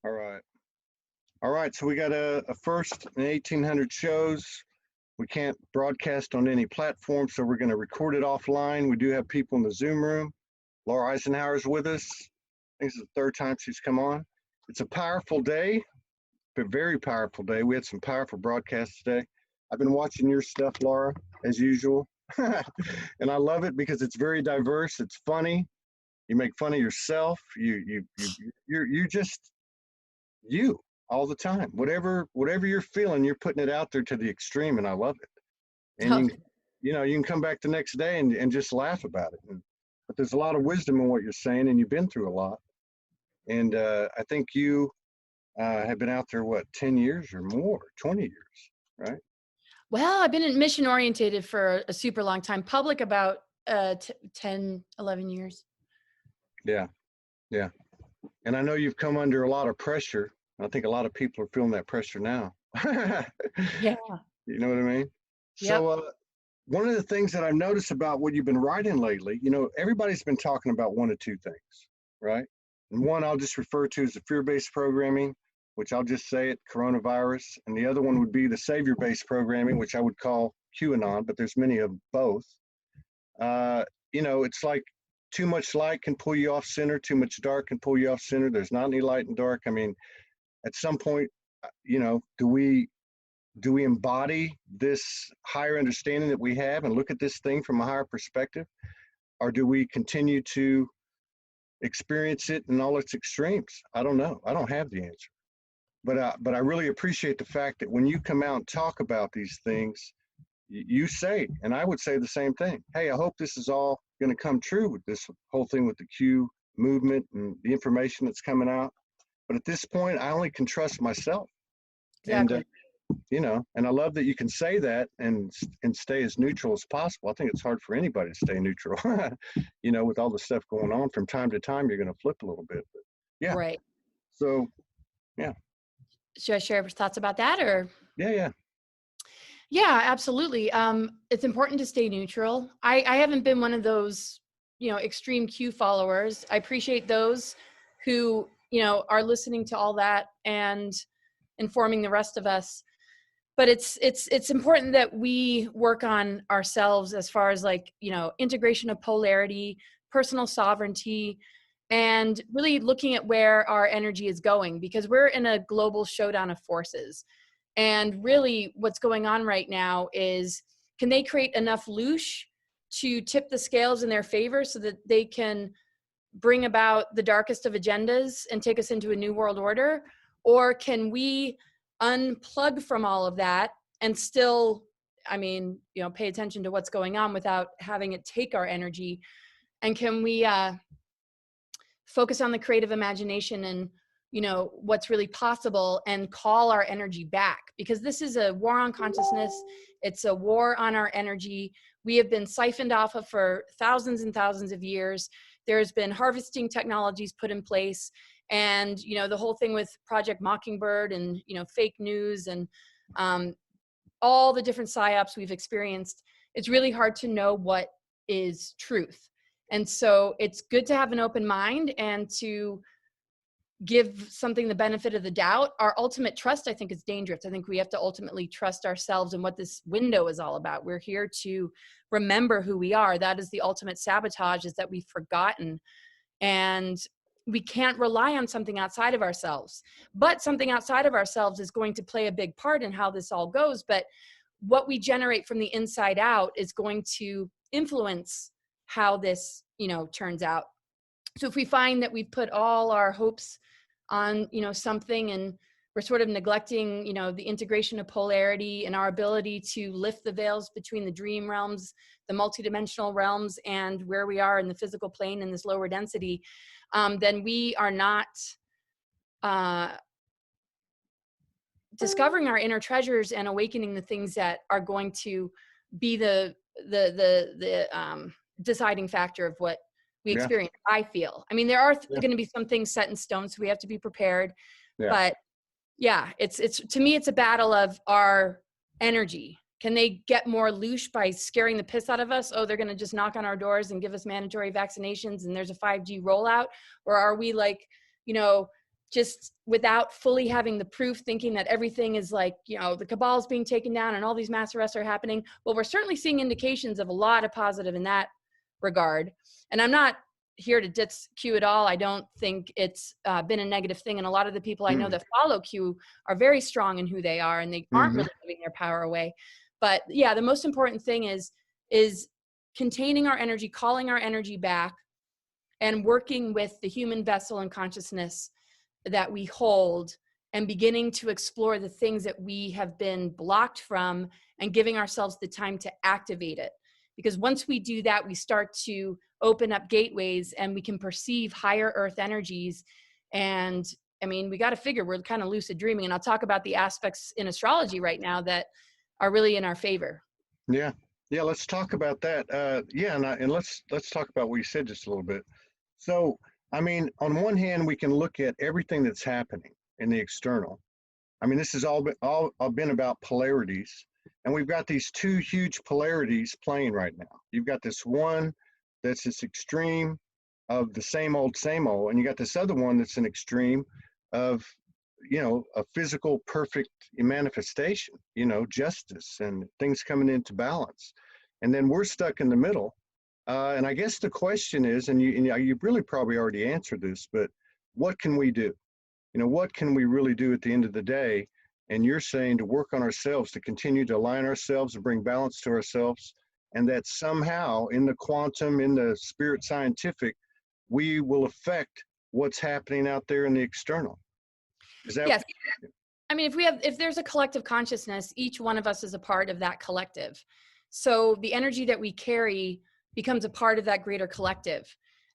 All right. All right. So we got a first in 1800 shows. We can't broadcast on any platform, so we're going to record it offline. We do have people in the Zoom room. Laura Eisenhower is with us. I think this is the third time she's come on. It's a powerful day, a very powerful day. We had some powerful broadcasts today. I've been watching your stuff, Laura, as usual. And I love it because it's very diverse. It's funny. You make fun of yourself. You're just you all the time. Whatever you're feeling, you're putting it out there to the extreme, and I love it. And Oh, you can come back the next day and just laugh about it. But there's a lot of wisdom in what you're saying, and you've been through a lot. And I think you have been out there, what, 10 years or more, 20 years, right? well, I've been in mission orientated for a super long time, public about 10, 11 years. Yeah, yeah. And I know you've come under a lot of pressure. I think a lot of people are feeling that pressure now. Yeah. You know what I mean? Yep. So one of the things that I've noticed about what you've been writing lately, everybody's been talking about one of two things, right? And one I'll just refer to as the fear-based programming, which I'll just say it, coronavirus. And the other one would be the savior-based programming, which I would call QAnon, but there's many of both. It's like too much light can pull you off center, too much dark can pull you off center. There's not any light and dark. I mean, at some point, do we embody this higher understanding that we have and look at this thing from a higher perspective? Or do we continue to experience it in all its extremes? I don't know. I don't have the answer. But I really appreciate the fact that when you come out and talk about these things, you say, and I would say the same thing. Hey, I hope this is all going to come true with this whole thing with the Q movement and the information that's coming out. But at this point, I only can trust myself. Exactly. And and I love that you can say that and stay as neutral as possible. I think it's hard for anybody to stay neutral, with all the stuff going on. From time to time, you're going to flip a little bit. But yeah. Right. So, yeah. Should I share thoughts about that or? Yeah. Yeah, absolutely. It's important to stay neutral. I haven't been one of those, extreme Q followers. I appreciate those who, are listening to all that and informing the rest of us. But it's important that we work on ourselves as far as integration of polarity, personal sovereignty, and really looking at where our energy is going, because we're in a global showdown of forces. And really what's going on right now is, can they create enough loosh to tip the scales in their favor so that they can bring about the darkest of agendas and take us into a new world order? Or can we unplug from all of that and still, pay attention to what's going on without having it take our energy? And can we focus on the creative imagination and what's really possible and call our energy back? Because this is a war on consciousness. It's a war on our energy. We have been siphoned off of for thousands and thousands of years. There's been harvesting technologies put in place, and the whole thing with Project Mockingbird and fake news and all the different psyops we've experienced. It's really hard to know what is truth. And so it's good to have an open mind and to give something the benefit of the doubt. Our ultimate trust, I think, is dangerous. I think we have to ultimately trust ourselves and what this window is all about. We're here to remember who we are. That is the ultimate sabotage, is that we've forgotten. And we can't rely on something outside of ourselves. But something outside of ourselves is going to play a big part in how this all goes. But what we generate from the inside out is going to influence how this, turns out. So if we find that we've put all our hopes on, something, and we're sort of neglecting, the integration of polarity and our ability to lift the veils between the dream realms, the multidimensional realms, and where we are in the physical plane in this lower density, then we are not discovering our inner treasures and awakening the things that are going to be the deciding factor of what we experience. I feel. There are going to be some things set in stone, so we have to be prepared. Yeah. But yeah, it's to me, it's a battle of our energy. Can they get more loosh by scaring the piss out of us? Oh, they're going to just knock on our doors and give us mandatory vaccinations and there's a 5G rollout? Or are we just without fully having the proof, thinking that everything is like, the cabal is being taken down and all these mass arrests are happening. Well, we're certainly seeing indications of a lot of positive in that regard. And I'm not here to ditch Q at all. I don't think it's been a negative thing. And a lot of the people I know that follow Q are very strong in who they are, and they aren't really giving their power away. But yeah, the most important thing is containing our energy, calling our energy back, and working with the human vessel and consciousness that we hold, and beginning to explore the things that we have been blocked from, and giving ourselves the time to activate it. Because once we do that, we start to open up gateways and we can perceive higher earth energies. And I mean, we got to figure we're kind of lucid dreaming. And I'll talk about the aspects in astrology right now that are really in our favor. Yeah. Yeah. Let's talk about that. And let's talk about what you said just a little bit. So, I mean, on one hand, we can look at everything that's happening in the external. I mean, this has all been about polarities, and we've got these two huge polarities playing right now. You've got this one that's this extreme of the same old, and you got this other one that's an extreme of, a physical perfect manifestation, justice and things coming into balance. And then we're stuck in the middle. And I guess the question is, and you really probably already answered this, but what can we do? What can we really do at the end of the day? And you're saying to work on ourselves, to continue to align ourselves and bring balance to ourselves, and that somehow in the quantum, in the spirit scientific, we will affect what's happening out there in the external. Is that? Yes. I mean, if there's a collective consciousness, each one of us is a part of that collective. So the energy that we carry becomes a part of that greater collective.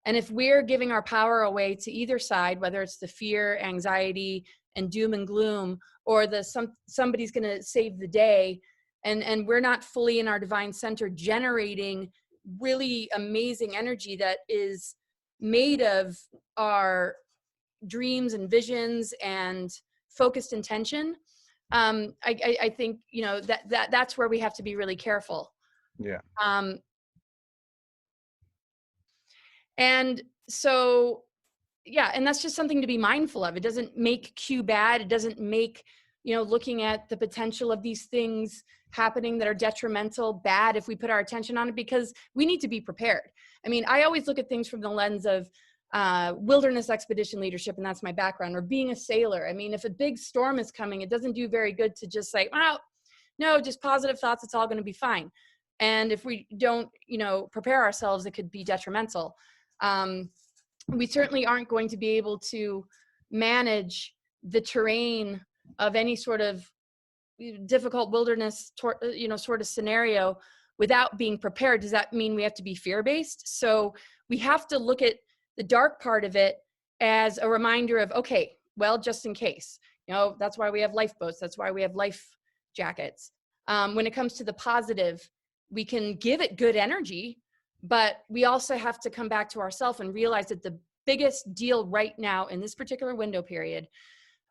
And if we're giving our power away to either side, whether it's the fear, anxiety, and doom and gloom, or somebody's going to save the day, and we're not fully in our divine center generating really amazing energy that is made of our dreams and visions and focused intention, I think that's where we have to be really careful. Yeah. And so, yeah, and that's just something to be mindful of. It doesn't make Q bad. It doesn't make, looking at the potential of these things happening that are detrimental bad if we put our attention on it, because we need to be prepared. I mean, I always look at things from the lens of wilderness expedition leadership, and that's my background, or being a sailor. I mean, if a big storm is coming, it doesn't do very good to just say, well, no, just positive thoughts, it's all going to be fine. And if we don't, prepare ourselves, it could be detrimental. We certainly aren't going to be able to manage the terrain of any sort of difficult wilderness, sort of scenario without being prepared. Does that mean we have to be fear-based? So we have to look at the dark part of it as a reminder of, okay, well, just in case, that's why we have lifeboats. That's why we have life jackets. When it comes to the positive, we can give it good energy, but we also have to come back to ourselves and realize that the biggest deal right now in this particular window period,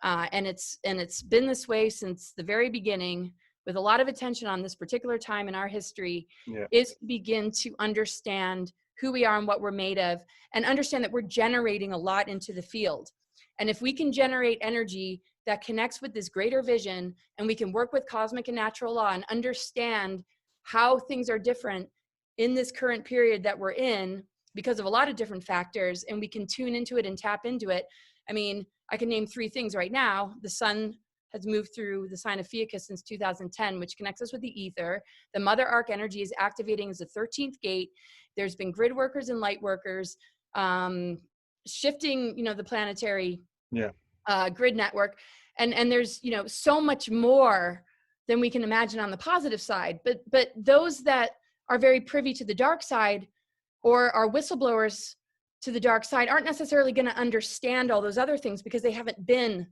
and it's been this way since the very beginning, with a lot of attention on this particular time in our history, is to begin to understand who we are and what we're made of, and understand that we're generating a lot into the field. And if we can generate energy that connects with this greater vision, and we can work with cosmic and natural law and understand how things are different in this current period that we're in because of a lot of different factors, and we can tune into it and tap into it. I mean, I can name 3 things right now. The sun has moved through the sign of Fiacus since 2010, which connects us with the ether. The mother arc energy is activating as the 13th gate. There's been grid workers and light workers shifting, the planetary grid network. And there's, so much more than we can imagine on the positive side. But those that are very privy to the dark side, or are whistleblowers to the dark side, aren't necessarily going to understand all those other things because they haven't been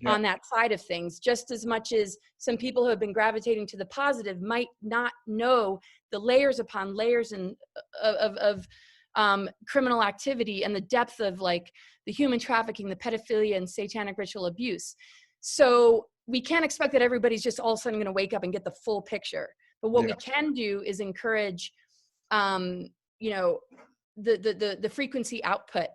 on that side of things, just as much as some people who have been gravitating to the positive might not know the layers upon layers of criminal activity and the depth of like the human trafficking, the pedophilia, and satanic ritual abuse. So we can't expect that everybody's just all of a sudden going to wake up and get the full picture. But what we can do is encourage, the frequency output.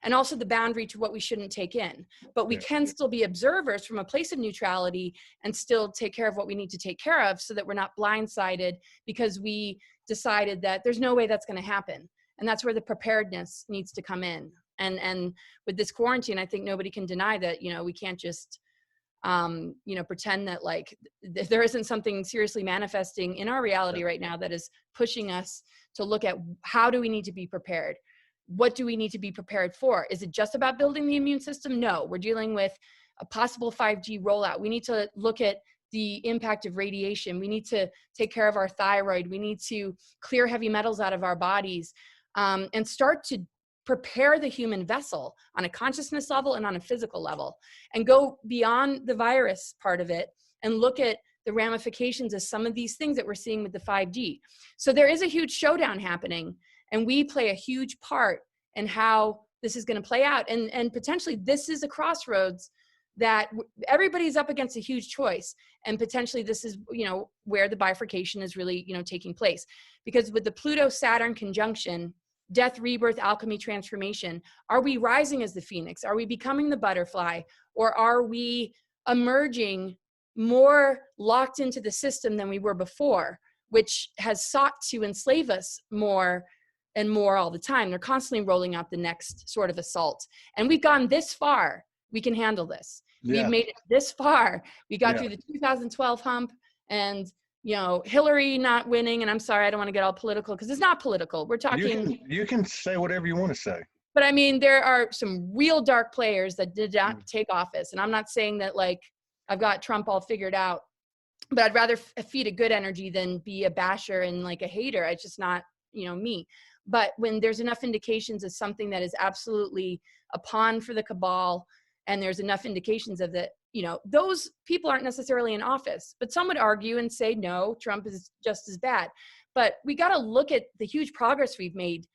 and also the boundary to what we shouldn't take in. But we can still be observers from a place of neutrality and still take care of what we need to take care of, so that we're not blindsided because we decided that there's no way that's going to happen. And that's where the preparedness needs to come in. And with this quarantine, I think nobody can deny that, you know, we can't just pretend that like there isn't something seriously manifesting in our reality right now that is pushing us to look at how do we need to be prepared? What do we need to be prepared for? Is it just about building the immune system? No, we're dealing with a possible 5G rollout. We need to look at the impact of radiation. We need to take care of our thyroid. We need to clear heavy metals out of our bodies, and start to prepare the human vessel on a consciousness level and on a physical level, and go beyond the virus part of it and look at the ramifications of some of these things that we're seeing with the 5G. So there is a huge showdown happening, and we play a huge part in how this is going to play out. And potentially this is a crossroads that everybody's up against a huge choice. And potentially this is, you know, where the bifurcation is really, you know, taking place. Because with the Pluto-Saturn conjunction, death, rebirth, alchemy, transformation, are we rising as the phoenix? Are we becoming the butterfly? Or are we emerging more locked into the system than we were before, which has sought to enslave us more and more all the time? They're constantly rolling out the next sort of assault. And we've gone this far. We can handle this. Yeah. We've made it this far. We got through the 2012 hump, and, you know, Hillary not winning. And I'm sorry, I don't want to get all political because it's not political. We're talking. You can say whatever you want to say. But I mean, there are some real dark players that did not take office. And I'm not saying that like I've got Trump all figured out, but I'd rather feed a good energy than be a basher and like a hater. It's just not, you know, me. But when there's enough indications of something that is absolutely a pawn for the cabal, and there's enough indications of that, you know, those people aren't necessarily in office. But some would argue and say, no, Trump is just as bad. But we got to look at the huge progress we've made.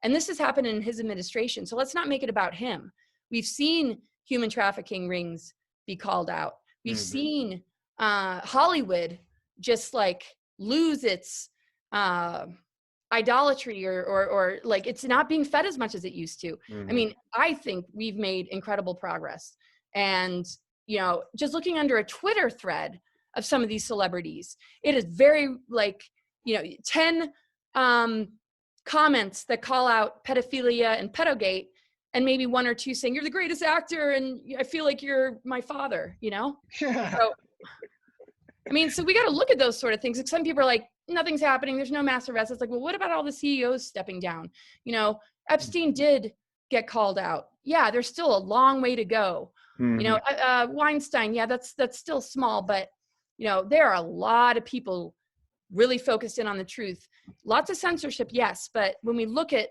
And this has happened in his administration. So let's not make it about him. We've seen human trafficking rings be called out. We've seen Hollywood just like lose its idolatry, or like it's not being fed as much as it used to. I mean, I think we've made incredible progress. And, you know, just looking under a Twitter thread of some of these celebrities, it is very like, you know, 10 comments that call out pedophilia and pedogate, and maybe one or two saying, you're the greatest actor and I feel like you're my father, you know? Yeah. So, I mean, so we got to look at those sort of things. Like some people are like, nothing's happening. There's no mass arrests. It's like, well, what about all the CEOs stepping down? You know, Epstein did get called out. Yeah, there's still a long way to go. You know, Weinstein, yeah, that's still small, but, you know, there are a lot of people really focused in on the truth. Lots of censorship, yes, but when we look at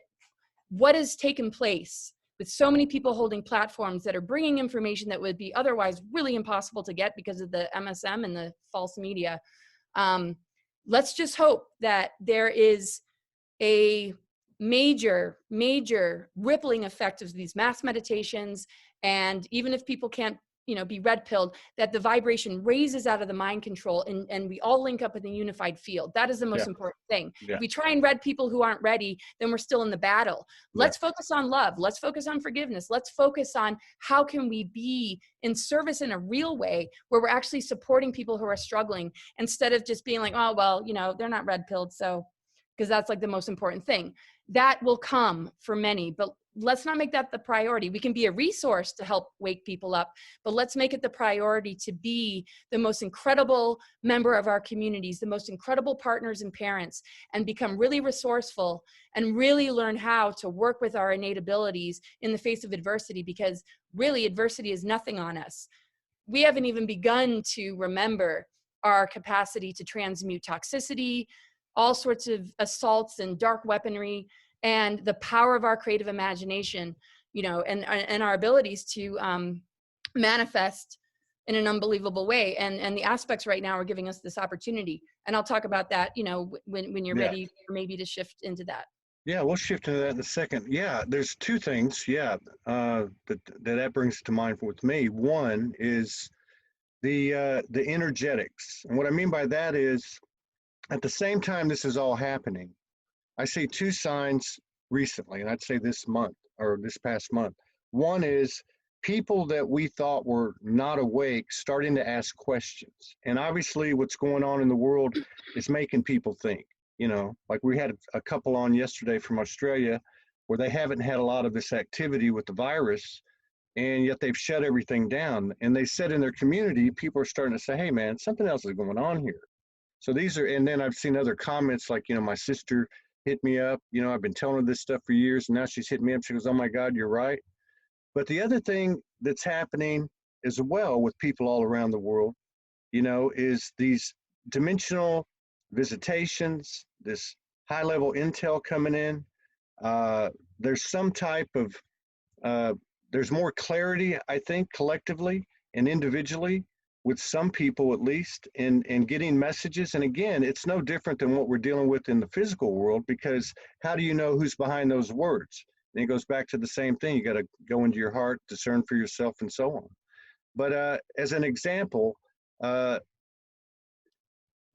what has taken place with so many people holding platforms that are bringing information that would be otherwise really impossible to get because of the MSM and the false media, let's just hope that there is a major, major rippling effect of these mass meditations. And even if people can't, you know, be red pilled, that the vibration raises out of the mind control, and we all link up in a unified field. That is the most important thing. If we try and red people who aren't ready, then we're still in the battle. Let's focus on love. Let's focus on forgiveness. Let's focus on how can we be in service in a real way where we're actually supporting people who are struggling, instead of just being like, oh, well, you know, they're not red pilled. So, because that's like the most important thing. That will come for many, but let's not make that the priority. We can be a resource to help wake people up, but let's make it the priority to be the most incredible member of our communities, the most incredible partners and parents, and become really resourceful and really learn how to work with our innate abilities in the face of adversity, because really adversity is nothing on us. We haven't even begun to remember our capacity to transmute toxicity, all sorts of assaults and dark weaponry, and the power of our creative imagination, you know, and our abilities to manifest in an unbelievable way. And the aspects right now are giving us this opportunity. And I'll talk about that, you know, when you're ready maybe to shift into that. Yeah, we'll shift into that in a second. Yeah, there's two things, that brings to mind with me. One is the energetics. And what I mean by that is, at the same time this is all happening, I see two signs recently, and I'd say this month or this past month. One is people that we thought were not awake starting to ask questions. And obviously, what's going on in the world is making people think. You know, like we had a couple on yesterday from Australia where they haven't had a lot of this activity with the virus, and yet they've shut everything down. And they said in their community, people are starting to say, hey, man, something else is going on here. So these are, and then I've seen other comments like, you know, my sister hit me up, you know, I've been telling her this stuff for years, and now she's hit me up. She goes, oh my God, you're right. But the other thing that's happening as well with people all around the world, you know, is these dimensional visitations, this high level intel coming in. There's some type of, there's more clarity, I think, collectively and individually with some people at least in getting messages. And again, it's no different than what we're dealing with in the physical world, because how do you know who's behind those words? And it goes back to the same thing. You got to go into your heart, discern for yourself, and so on. But as an example,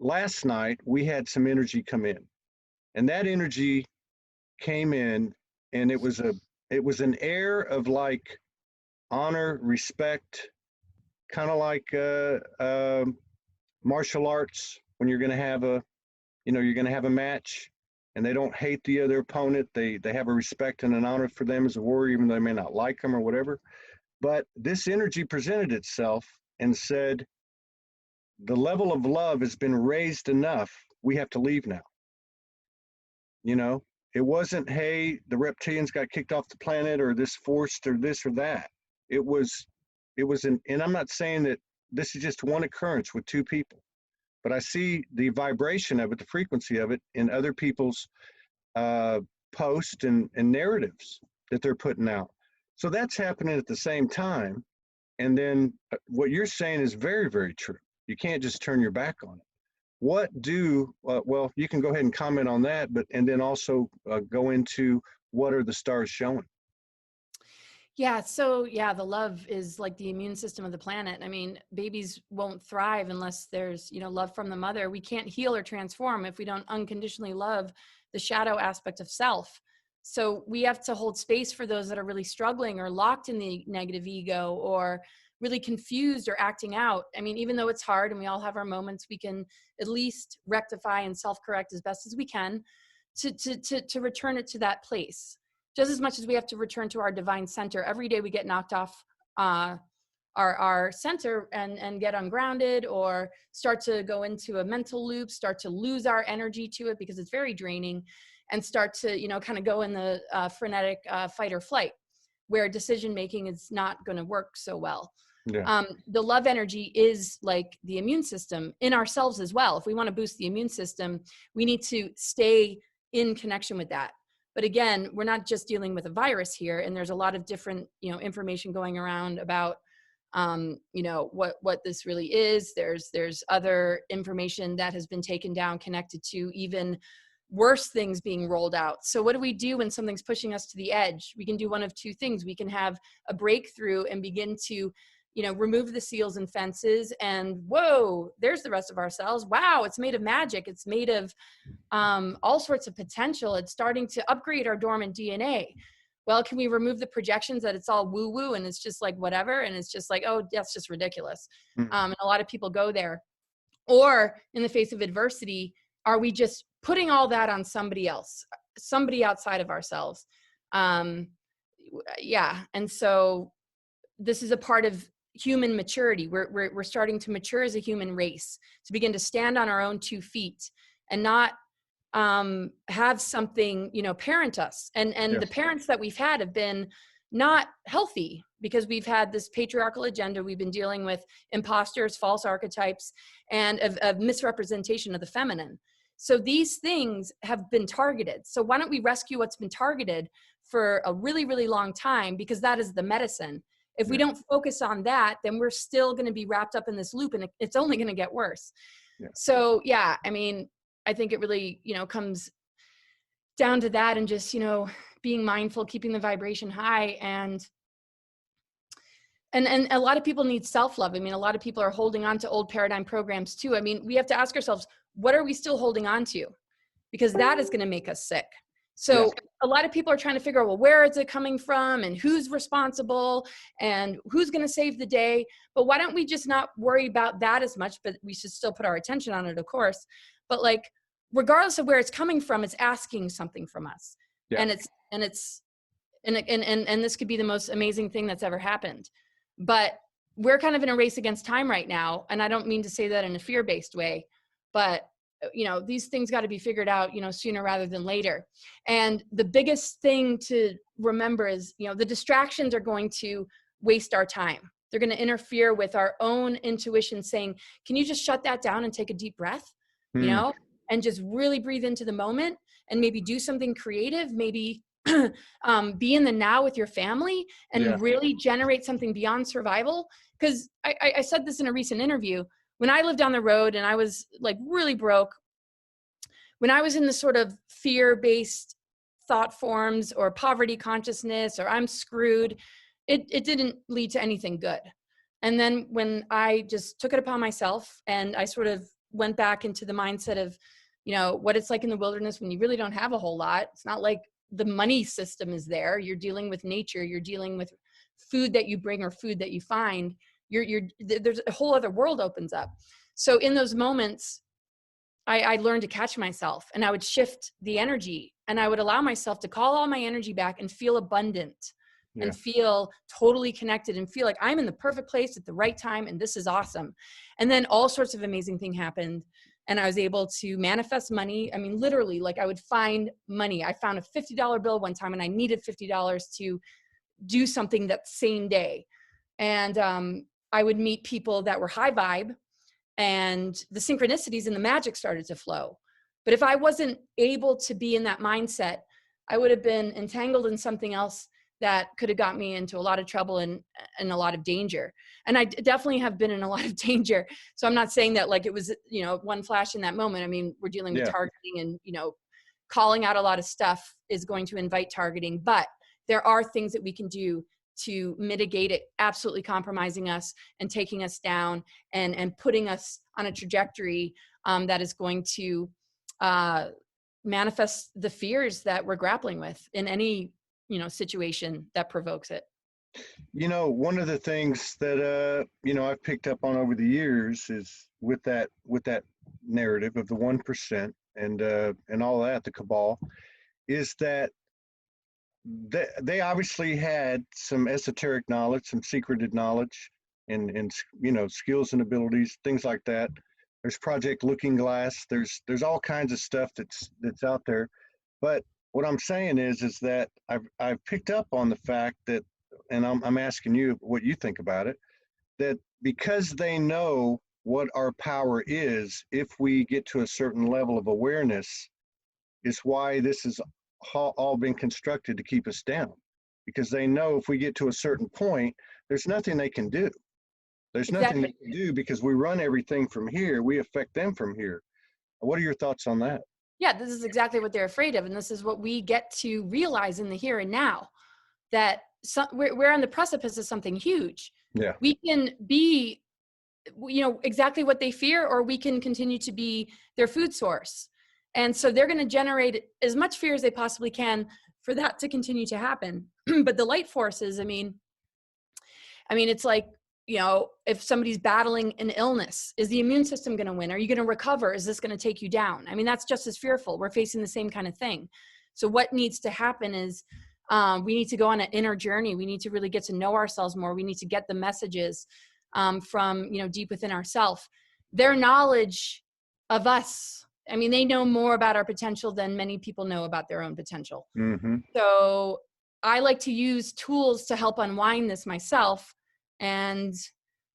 last night we had some energy come in, and that energy came in, and it was an air of like honor, respect, kind of like martial arts when you're going to have a, you know, you're going to have a match, and they don't hate the other opponent. They have a respect and an honor for them as a warrior, even though they may not like them or whatever. But this energy presented itself and said, the level of love has been raised enough. We have to leave now. You know, it wasn't, hey, the reptilians got kicked off the planet, or this forced, or this or that. It was and I'm not saying that this is just one occurrence with two people, but I see the vibration of it, the frequency of it in other people's posts and narratives that they're putting out. So that's happening at the same time. And then what you're saying is very, very true. You can't just turn your back on it. What do, well, you can go ahead and comment on that, but, and then also go into what are the stars showing? Yeah. So yeah, the love is like the immune system of the planet. I mean, babies won't thrive unless there's, you know, love from the mother. We can't heal or transform if we don't unconditionally love the shadow aspect of self. So we have to hold space for those that are really struggling or locked in the negative ego or really confused or acting out. I mean, even though it's hard and we all have our moments, we can at least rectify and self-correct as best as we can to return it to that place. Just as much as we have to return to our divine center. Every day we get knocked off our center and get ungrounded or start to go into a mental loop, start to lose our energy to it because it's very draining, and start to, you know, kind of go in the frenetic fight or flight, where decision making is not going to work so well. Yeah. The love energy is like the immune system in ourselves as well. If we want to boost the immune system, we need to stay in connection with that. But again, we're not just dealing with a virus here, and there's a lot of different, you know, information going around about, you know, what this really is. There's other information that has been taken down connected to even worse things being rolled out. So what do we do when something's pushing us to the edge? We can do one of two things. We can have a breakthrough and begin to, you know, remove the seals and fences, and whoa, there's the rest of ourselves. Wow, it's made of magic. It's made of all sorts of potential. It's starting to upgrade our dormant DNA. Well, can we remove the projections that it's all woo woo and it's just like whatever, and it's just like, oh, that's just ridiculous. And a lot of people go there. Or in the face of adversity, are we just putting all that on somebody else, somebody outside of ourselves? Yeah. And so this is a part of human maturity. We're starting to mature as a human race, to begin to stand on our own 2 feet and not have something, you know, parent us. And Yes. The parents that we've had have been not healthy, because we've had this patriarchal agenda. We've been dealing with imposters, false archetypes, and of misrepresentation of the feminine. So these things have been targeted. So why don't we rescue what's been targeted for a really, really long time? Because that is the medicine. If we don't focus on that, then we're still going to be wrapped up in this loop, and it's only going to get worse. Yeah. So yeah, I mean, I think it really, you know, comes down to that, and just, you know, being mindful, keeping the vibration high, and a lot of people need self-love. I mean, a lot of people are holding on to old paradigm programs too. I mean, we have to ask ourselves, what are we still holding on to? Because that is going to make us sick. So Yeah. a lot of people are trying to figure out, well, where is it coming from and who's responsible and who's going to save the day? But why don't we just not worry about that as much, but we should still put our attention on it, of course. But like, regardless of where it's coming from, it's asking something from us. Yeah. And this could be the most amazing thing that's ever happened. But we're kind of in a race against time right now. And I don't mean to say that in a fear-based way, but these things got to be figured out, sooner rather than later. And the biggest thing to remember is, the distractions are going to waste our time. They're going to interfere with our own intuition saying, can you just shut that down and take a deep breath, Mm. and just really breathe into the moment and maybe do something creative, maybe be in the now with your family and Yeah. really generate something beyond survival. Because I said this in a recent interview. When I lived on the road and I was like really broke, when I was in the sort of fear-based thought forms or poverty consciousness or I'm screwed, it didn't lead to anything good. And then when I just took it upon myself and I sort of went back into the mindset of, what it's like in the wilderness when you really don't have a whole lot. It's not like the money system is there. You're dealing with nature. You're dealing with food that you bring or food that you find. There's a whole other world opens up. So in those moments, I learned to catch myself and I would shift the energy and I would allow myself to call all my energy back and feel abundant Yeah. and feel totally connected and feel like I'm in the perfect place at the right time. And this is awesome. And then all sorts of amazing things happened. And I was able to manifest money. I mean, literally, like I would find money. I found a $50 bill one time and I needed $50 to do something that same day. And I would meet people that were high vibe and the synchronicities and the magic started to flow. But if I wasn't able to be in that mindset, I would have been entangled in something else that could have got me into a lot of trouble and a lot of danger. And I definitely have been in a lot of danger. So I'm not saying that like it was, one flash in that moment. I mean, we're dealing with Yeah. targeting and, calling out a lot of stuff is going to invite targeting, but there are things that we can do to mitigate it absolutely compromising us and taking us down and putting us on a trajectory that is going to manifest the fears that we're grappling with in any situation that provokes it. One of the things that I've picked up on over the years is with that narrative of the 1% and all that, the cabal, is that they obviously had some esoteric knowledge, some secreted knowledge, and skills and abilities, things like that. There's Project Looking Glass. There's all kinds of stuff that's out there. But what I'm saying is that I've picked up on the fact that, and I'm asking you what you think about it, that because they know what our power is, if we get to a certain level of awareness, is why this has all been constructed to keep us down. Because they know if we get to a certain point, there's nothing they can do. There's Exactly. nothing they can do because we run everything from here. We affect them from here. What are your thoughts on that? Yeah, this is exactly what they're afraid of. And this is what we get to realize in the here and now, that we're on the precipice of something huge. Yeah. We can be, exactly what they fear, or we can continue to be their food source. And so they're going to generate as much fear as they possibly can for that to continue to happen. But the light forces, I mean, it's like, if somebody's battling an illness, is the immune system going to win? Are you going to recover? Is this going to take you down? I mean, that's just as fearful. We're facing the same kind of thing. So what needs to happen is we need to go on an inner journey. We need to really get to know ourselves more. We need to get the messages from, deep within ourselves. Their knowledge of us, I mean, they know more about our potential than many people know about their own potential. Mm-hmm. So I like to use tools to help unwind this myself. And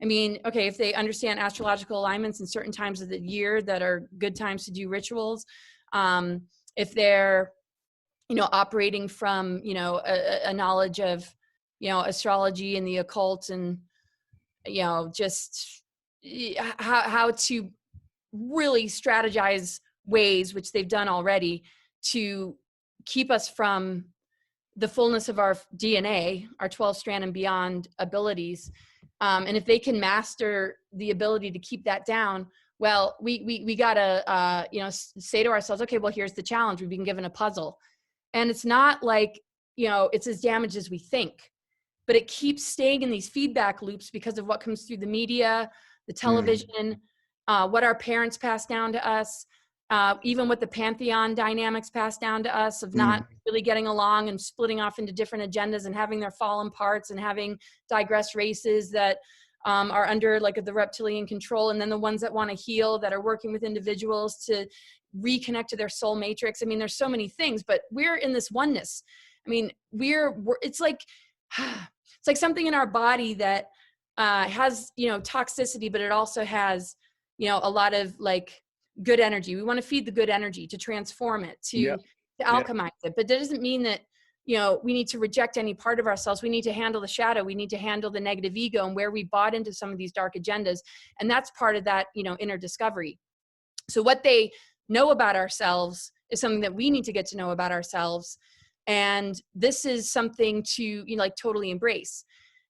I mean, okay, if they understand astrological alignments in certain times of the year that are good times to do rituals, if they're, operating from, a knowledge of, astrology and the occult and, just how to really strategize ways, which they've done already, to keep us from the fullness of our DNA, our 12-strand and beyond abilities. And if they can master the ability to keep that down, well, we got to, say to ourselves, okay, well, here's the challenge. We've been given a puzzle. And it's not like, it's as damaged as we think, but it keeps staying in these feedback loops because of what comes through the media, the television, what our parents pass down to us, even what the pantheon dynamics pass down to us of not really getting along and splitting off into different agendas and having their fallen parts and having digress races that are under like the reptilian control, and then the ones that want to heal, that are working with individuals to reconnect to their soul matrix. I mean, there's so many things, but we're in this oneness. I mean, it's like it's like something in our body that has, toxicity, but it also has, a lot of like good energy. We want to feed the good energy to transform it, to alchemize it. But that doesn't mean that, we need to reject any part of ourselves. We need to handle the shadow. We need to handle the negative ego and where we bought into some of these dark agendas. And that's part of that, inner discovery. So what they know about ourselves is something that we need to get to know about ourselves. And this is something to, totally embrace.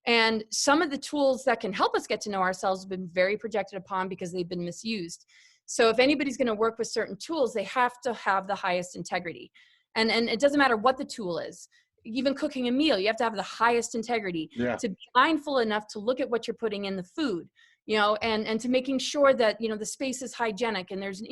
And some of the tools that can help us get to know ourselves have been very projected upon because they've been misused. So if anybody's going to work with certain tools, they have to have the highest integrity. And it doesn't matter what the tool is. Even cooking a meal, you have to have the highest integrity to be mindful enough to look at what you're putting in the food, and to making sure that, the space is hygienic and there's,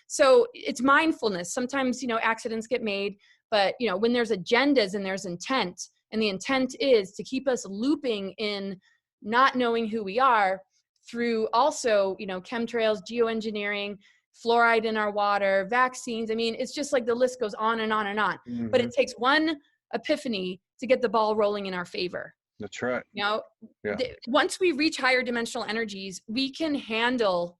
so it's mindfulness. Sometimes, accidents get made, but, when there's agendas and there's intent, and the intent is to keep us looping in not knowing who we are through also, chemtrails, geoengineering, fluoride in our water, vaccines. I mean, it's just like the list goes on and on and on. But it takes one epiphany to get the ball rolling in our favor. That's right. Once we reach higher dimensional energies, we can handle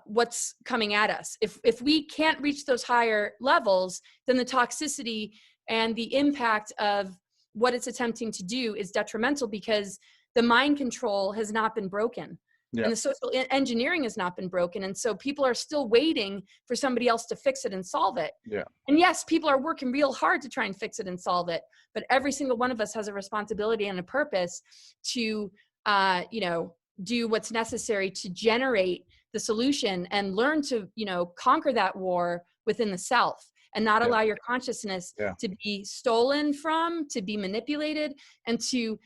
what's coming at us. If we can't reach those higher levels, then the toxicity and the impact of what it's attempting to do is detrimental because the mind control has not been broken. And the social engineering has not been broken. And so people are still waiting for somebody else to fix it and solve it. And yes, people are working real hard to try and fix it and solve it. But every single one of us has a responsibility and a purpose to, do what's necessary to generate the solution and learn to, conquer that war within the self and not allow your consciousness to be stolen from, to be manipulated, and to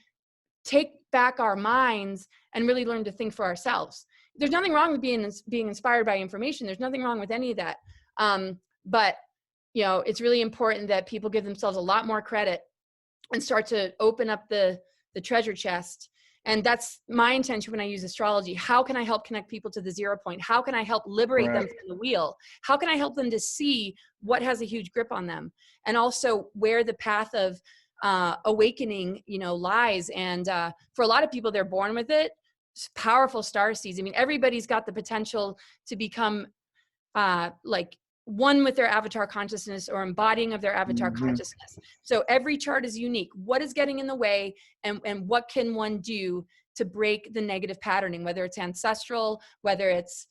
take back our minds and really learn to think for ourselves. There's nothing wrong with being inspired by information. There's nothing wrong with any of that. But, it's really important that people give themselves a lot more credit and start to open up the treasure chest. And that's my intention when I use astrology. How can I help connect people to the 0 point? How can I help liberate them from the wheel? How can I help them to see what has a huge grip on them? And also where the path of awakening, lies. And for a lot of people, they're born with it. It's powerful star seeds. I mean, everybody's got the potential to become like one with their avatar consciousness or embodying of their avatar consciousness. So every chart is unique. What is getting in the way, and what can one do to break the negative patterning, whether it's ancestral, whether it's,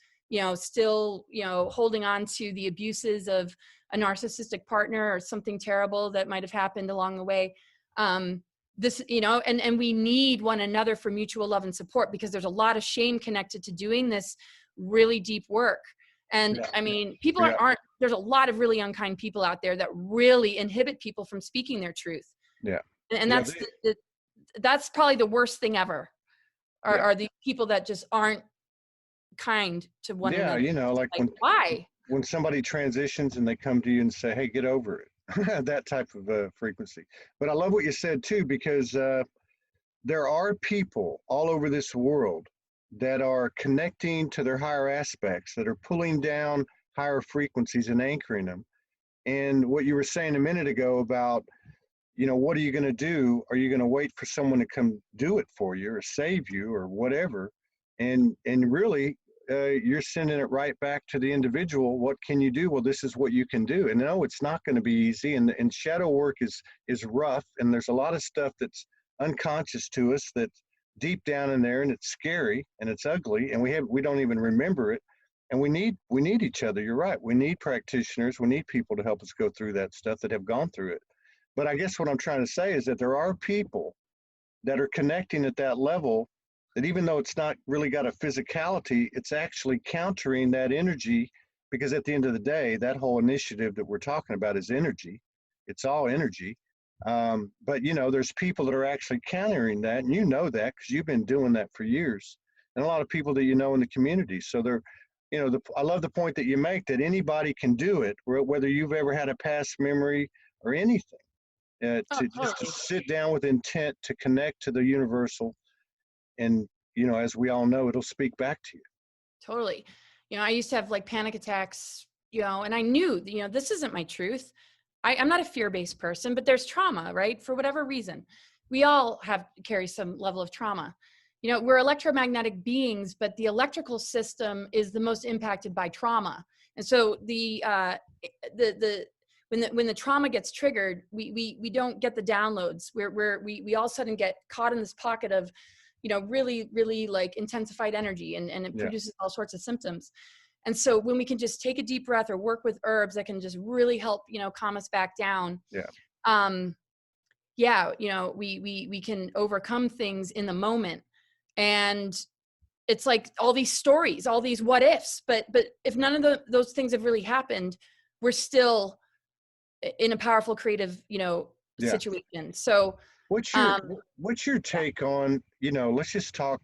still, holding on to the abuses of a narcissistic partner or something terrible that might have happened along the way. This, and we need one another for mutual love and support, because there's a lot of shame connected to doing this really deep work. And I mean, people aren't, there's a lot of really unkind people out there that really inhibit people from speaking their truth. And that's, that's probably the worst thing ever, are the people that just aren't kind to one another. Like when somebody transitions and they come to you and say, hey, get over it, that type of frequency. But I love what you said too, because there are people all over this world that are connecting to their higher aspects, that are pulling down higher frequencies and anchoring them. And what you were saying a minute ago about, what are you going to do? Are you going to wait for someone to come do it for you or save you or whatever? And really, you're sending it right back to the individual. What can you do? Well, this is what you can do. And no, it's not going to be easy. And shadow work is rough. And there's a lot of stuff that's unconscious to us, that's deep down in there, and it's scary and it's ugly, and we don't even remember it. And we need each other. You're right. We need practitioners. We need people to help us go through that stuff, that have gone through it. But I guess what I'm trying to say is that there are people that are connecting at that level, that even though it's not really got a physicality, it's actually countering that energy, because at the end of the day, that whole initiative that we're talking about is energy. It's all energy. But you know, there's people that are actually countering that, and you know that because you've been doing that for years, and a lot of people that you know in the community. So they're, you know, I love the point that you make that anybody can do it, whether you've ever had a past memory or anything. Oh, To just to totally. sit down with intent to connect to the universal, and you know, as we all know, it'll speak back to you. Totally. You know, I used to have like panic attacks, you know, and I knew, you know, this isn't my truth. I'm not a fear-based person, but there's trauma, right? For whatever reason, we all have carry some level of trauma. You know, we're electromagnetic beings, but the electrical system is the most impacted by trauma. And so the when the trauma gets triggered, we don't get the downloads. We all of a sudden get caught in this pocket of, you know, really like intensified energy, and it Yeah, produces all sorts of symptoms. And so when we can just take a deep breath or work with herbs that can just really help, you know, calm us back down. yeah, Um, yeah, you know, we can overcome things in the moment. And it's like all these stories, all these what ifs, but if none of those things have really happened, we're still in a powerful creative, you know, yeah. situation. So What's your um what's your yeah. take on, you know, let's just talk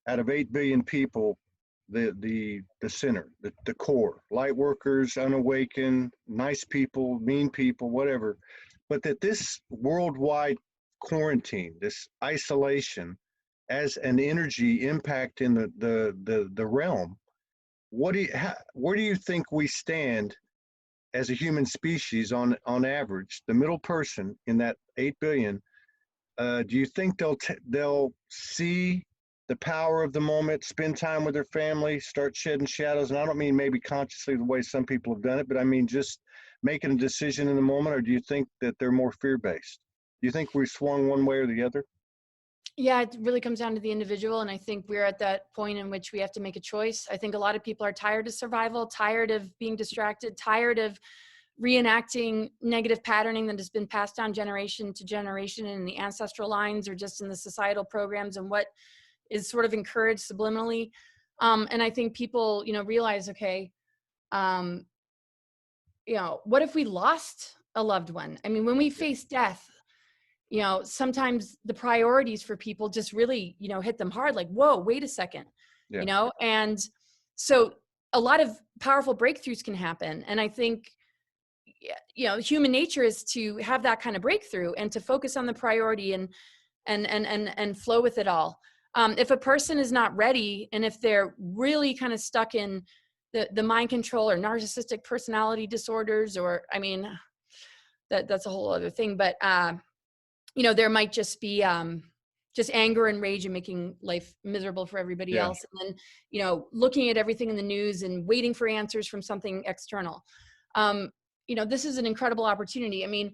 out of 8 billion people, the center, the core, light workers, unawakened, nice people, mean people, whatever, but that this worldwide quarantine, this isolation, as an energy impact in the realm, where do you think we stand as a human species on average, the middle person in that 8 billion? Do you think they'll see the power of the moment, spend time with their family, start shedding shadows? And I don't mean maybe consciously the way some people have done it, but I mean just making a decision in the moment. Or do you think that they're more fear based? Do you think we swung one way or the other? Yeah, it really comes down to the individual. And I think we're at that point in which we have to make a choice. I think a lot of people are tired of survival, tired of being distracted, tired of reenacting negative patterning that has been passed down generation to generation in the ancestral lines or just in the societal programs and what is sort of encouraged subliminally. And I think people, you know, realize, okay, um, you know, what if we lost a loved one? I mean, when we Yeah, face death, you know, sometimes the priorities for people just really, you know, hit them hard, like, whoa, wait a second, yeah, you know? And so a lot of powerful breakthroughs can happen. And I think, you know, human nature is to have that kind of breakthrough and to focus on the priority and flow with it all. If a person is not ready, and if they're really kind of stuck in the mind control or narcissistic personality disorders, or, I mean, that's a whole other thing, but, you know, there might just anger and rage and making life miserable for everybody yeah, else. And then, you know, looking at everything in the news and waiting for answers from something external. Um, you know, this is an incredible opportunity. I mean,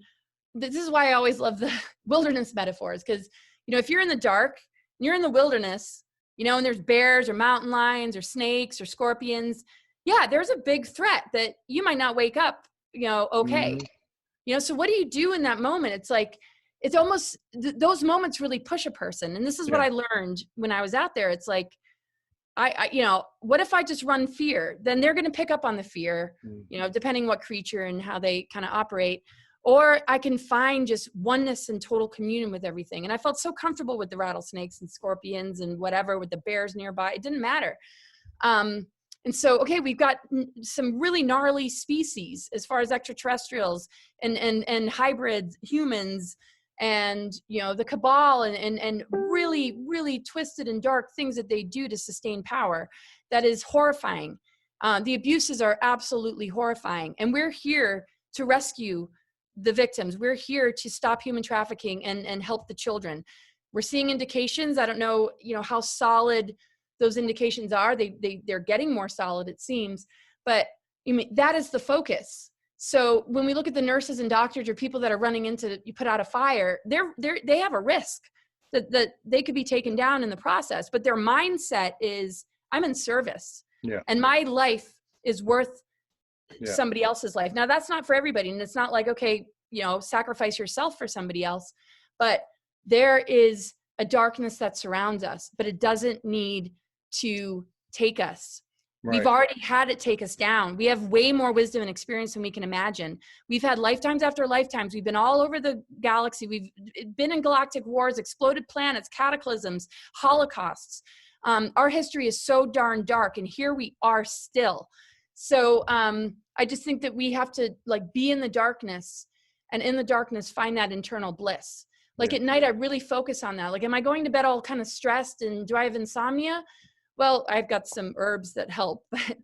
this is why I always love the wilderness metaphors, because, you know, if you're in the dark, you're in the wilderness, you know, and there's bears or mountain lions or snakes or scorpions. Yeah, there's a big threat that you might not wake up, you know, okay. mm-hmm. You know, so what do you do in that moment? It's like, it's almost those moments really push a person. And this is what Yeah, I learned when I was out there. It's like, you know, what if I just run fear? Then they're going to pick up on the fear, you know, depending what creature and how they kind of operate. Or I can find just oneness and total communion with everything. And I felt so comfortable with the rattlesnakes and scorpions and whatever, with the bears nearby. It didn't matter. And so, okay, we've got some really gnarly species as far as extraterrestrials and hybrid humans, and, you know, the cabal and really twisted and dark things that they do to sustain power. That is horrifying. The abuses are absolutely horrifying. And we're here to rescue the victims. We're here to stop human trafficking and help the children. We're seeing indications. I don't know, you know, how solid those indications are. They're getting more solid, it seems, but I mean, that is the focus. So when we look at the nurses and doctors or people that are running into, you put out a fire, they have a risk that they could be taken down in the process, but their mindset is, I'm in service, yeah, and my life is worth yeah, somebody else's life. Now that's not for everybody. And it's not like, okay, you know, sacrifice yourself for somebody else, but there is a darkness that surrounds us, but it doesn't need to take us. We've Right. already had it take us down. We have way more wisdom and experience than we can imagine. We've had lifetimes after lifetimes. We've been all over the galaxy. We've been in galactic wars, exploded planets, cataclysms, holocausts. Our history is so darn dark, and here we are still. So I just think that we have to like be in the darkness, and in the darkness find that internal bliss. Like Yeah. at night, I really focus on that. Like, am I going to bed all kind of stressed, and do I have insomnia? Well, I've got some herbs that help, but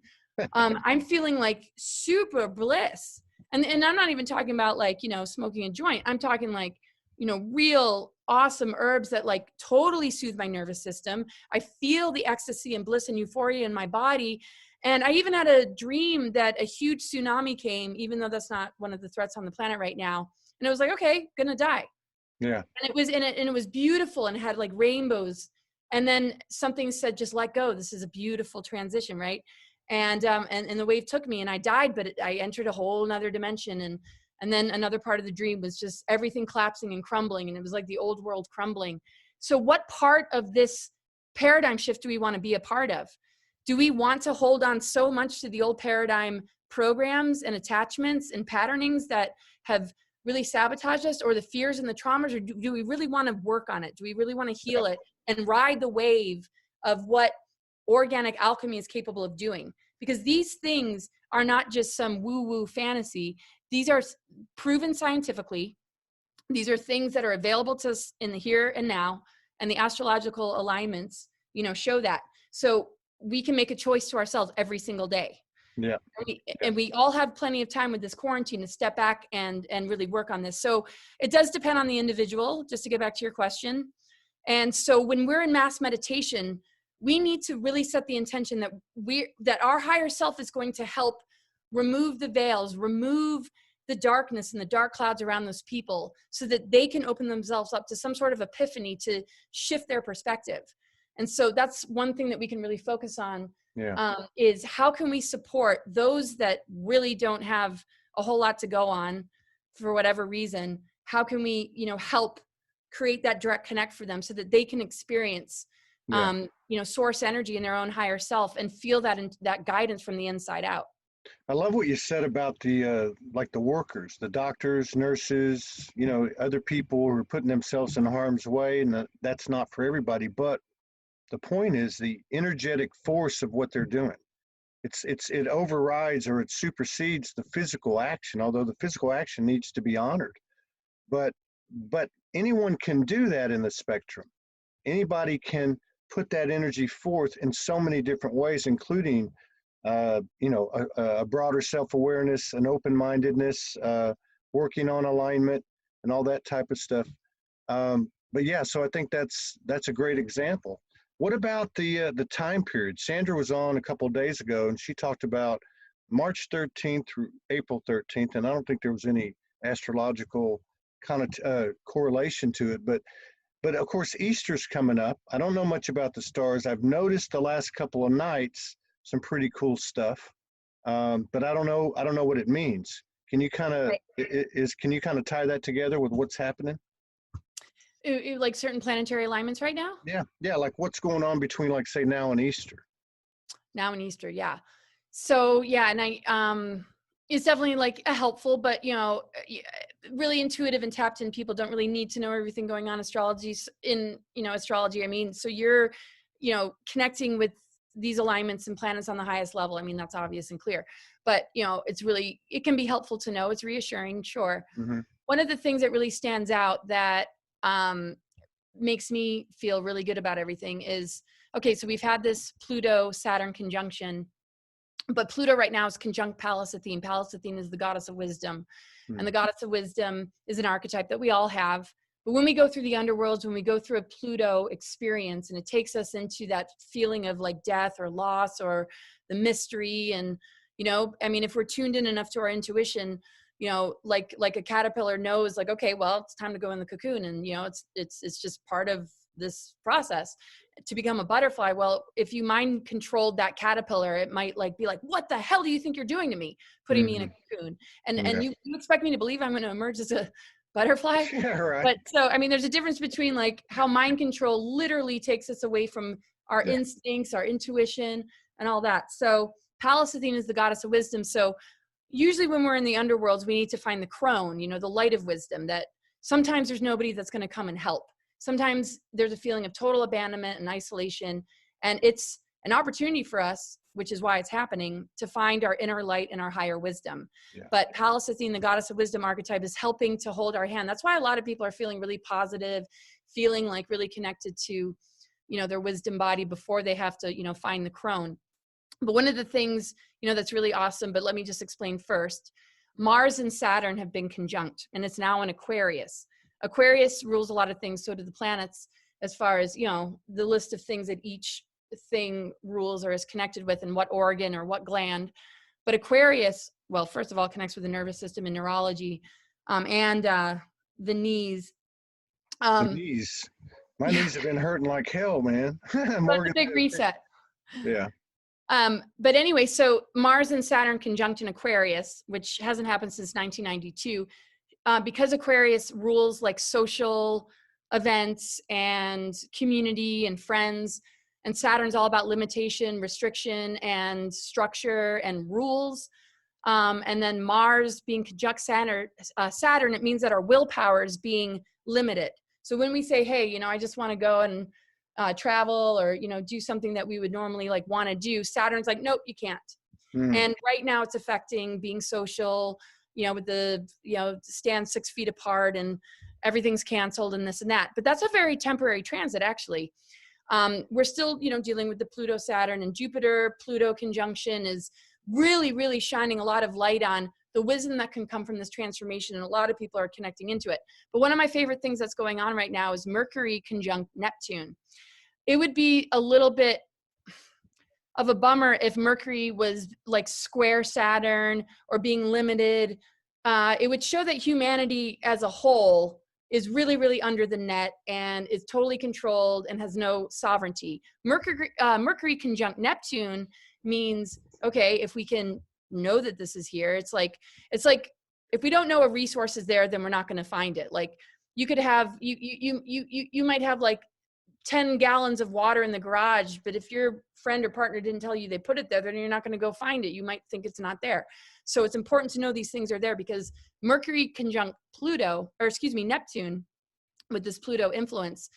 I'm feeling like super bliss. And I'm not even talking about like, you know, smoking a joint. I'm talking like, you know, real awesome herbs that like totally soothe my nervous system. I feel the ecstasy and bliss and euphoria in my body. And I even had a dream that a huge tsunami came, even though that's not one of the threats on the planet right now. And it was like, okay, gonna die. Yeah. And it was in it, and it was beautiful and had like rainbows. And then something said, just let go. This is a beautiful transition, right? And the wave took me, and I died, but I entered a whole nother dimension. And then another part of the dream was just everything collapsing and crumbling, and it was like the old world crumbling. So what part of this paradigm shift do we want to be a part of? Do we want to hold on so much to the old paradigm programs and attachments and patternings that have really sabotaged us, or the fears and the traumas, or do we really want to work on it? Do we really want to heal it and ride the wave of what organic alchemy is capable of doing? Because these things are not just some woo-woo fantasy. These are proven scientifically. These are things that are available to us in the here and now, and the astrological alignments, you know, show that. So we can make a choice to ourselves every single day. Yeah. And we all have plenty of time with this quarantine to step back and really work on this. So it does depend on the individual, just to get back to your question. And so when we're in mass meditation, we need to really set the intention that our higher self is going to help remove the veils, remove the darkness and the dark clouds around those people, so that they can open themselves up to some sort of epiphany to shift their perspective. And so that's one thing that we can really focus on. Yeah. Is how can we support those that really don't have a whole lot to go on for whatever reason? How can we, you know, help create that direct connect for them so that they can experience, Yeah. you know, source energy in their own higher self and feel that guidance from the inside out. I love what you said about the like the workers, the doctors, nurses, you know, other people who are putting themselves in harm's way, and that's not for everybody. But the point is the energetic force of what they're doing. It overrides or it supersedes the physical action, although the physical action needs to be honored. But but anyone can do that in the spectrum. Anybody can put that energy forth in so many different ways, including you know, a broader self-awareness, an open-mindedness, working on alignment, and all that type of stuff. But yeah, so I think that's a great example. What about the time period? Sandra was on a couple of days ago, and she talked about March 13th through April 13th, and I don't think there was any astrological kind of correlation to it, but of course Easter's coming up. I don't know much about the stars. I've noticed the last couple of nights some pretty cool stuff, but I don't know what it means. Can you kind of tie that together with what's happening? Like certain planetary alignments right now? Yeah, like what's going on between, like, say, now and Easter? Now in Easter, yeah. So yeah, and it's definitely like a helpful, but you know, really intuitive and tapped in people don't really need to know everything going on astrology. I mean, so you're, you know, connecting with these alignments and planets on the highest level. I mean, that's obvious and clear, but you know, it can be helpful to know. It's reassuring, sure. Mm-hmm. One of the things that really stands out that makes me feel really good about everything is, okay, so we've had this Pluto-Saturn conjunction, but Pluto right now is conjunct Pallas Athene. Pallas Athene is the goddess of wisdom. Mm-hmm. And the goddess of wisdom is an archetype that we all have. But when we go through the underworlds, when we go through a Pluto experience, and it takes us into that feeling of like death or loss or the mystery, and, you know, I mean, if we're tuned in enough to our intuition, you know, like a caterpillar knows, like, okay, well, it's time to go in the cocoon. And, you know, it's just part of this process to become a butterfly. Well, if you mind controlled that caterpillar, it might like be like, what the hell do you think you're doing to me, putting me in a cocoon? And you expect me to believe I'm going to emerge as a butterfly? Yeah, right. But so, I mean, there's a difference between like how mind control literally takes us away from our instincts, our intuition, and all that. So Pallas Athene is the goddess of wisdom. So usually when we're in the underworlds, we need to find the crone, you know, the light of wisdom, that sometimes there's nobody that's going to come and help. Sometimes there's a feeling of total abandonment and isolation. And it's an opportunity for us, which is why it's happening, to find our inner light and our higher wisdom. Yeah. But Pallas Athene, the goddess of wisdom archetype, is helping to hold our hand. That's why a lot of people are feeling really positive, feeling like really connected to, you know, their wisdom body before they have to, you know, find the crone. But one of the things, you know, that's really awesome, but let me just explain first. Mars and Saturn have been conjunct, and it's now in Aquarius. Aquarius rules a lot of things, so do the planets, as far as, you know, the list of things that each thing rules or is connected with, and what organ or what gland. But Aquarius, well, first of all, connects with the nervous system and neurology, and the knees. The knees. My knees have been hurting like hell, man. Morgan, a big reset. Yeah. But anyway, so Mars and Saturn conjunct in Aquarius, which hasn't happened since 1992, because Aquarius rules like social events and community and friends, and Saturn's all about limitation, restriction, and structure and rules. And then Mars being conjunct Saturn, it means that our willpower is being limited. So when we say, hey, you know, I just want to go and travel, or, you know, do something that we would normally like want to do, Saturn's like, nope, you can't. And right now it's affecting being social, you know, with the, you know, stand 6 feet apart and everything's canceled and this and that. But that's a very temporary transit, actually. We're still, you know, dealing with the Pluto, Saturn, and Jupiter. Pluto conjunction is really, really shining a lot of light on the wisdom that can come from this transformation, and a lot of people are connecting into it. But one of my favorite things that's going on right now is Mercury conjunct Neptune. It would be a little bit of a bummer if Mercury was like square Saturn or being limited. It would show that humanity as a whole is really, really under the net and is totally controlled and has no sovereignty. Mercury conjunct Neptune means, okay, if we can know that this is here, it's like if we don't know a resource is there, then we're not going to find it. Like you could have, you might have like 10 gallons of water in the garage, but if your friend or partner didn't tell you they put it there, then you're not going to go find it. You might think it's not there. So it's important to know these things are there, because Mercury conjunct Neptune, with this Pluto influence,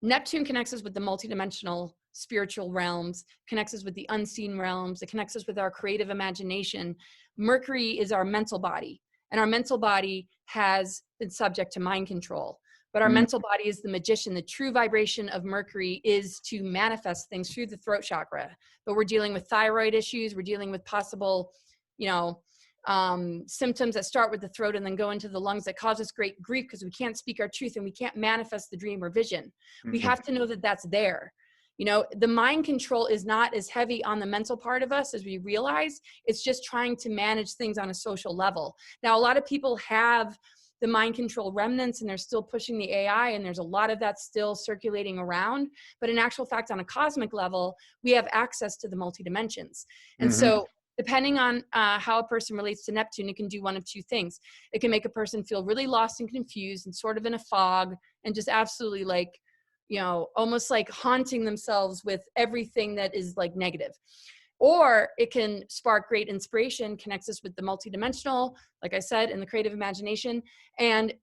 Neptune connects us with the multidimensional spiritual realms, connects us with the unseen realms. It connects us with our creative imagination. Mercury is our mental body, and our mental body has been subject to mind control. But our mental body is the magician. The true vibration of Mercury is to manifest things through the throat chakra. But we're dealing with thyroid issues. We're dealing with possible, you know, symptoms that start with the throat and then go into the lungs that cause us great grief because we can't speak our truth and we can't manifest the dream or vision. We have to know that that's there. You know, the mind control is not as heavy on the mental part of us as we realize. It's just trying to manage things on a social level. Now, a lot of people have the mind control remnants and they're still pushing the AI, and there's a lot of that still circulating around. But in actual fact, on a cosmic level, we have access to the multi-dimensions. And so depending on how a person relates to Neptune, it can do one of two things. It can make a person feel really lost and confused and sort of in a fog and just absolutely like, you know, almost like haunting themselves with everything that is like negative. Or it can spark great inspiration, connects us with the multidimensional, like I said, and the creative imagination. And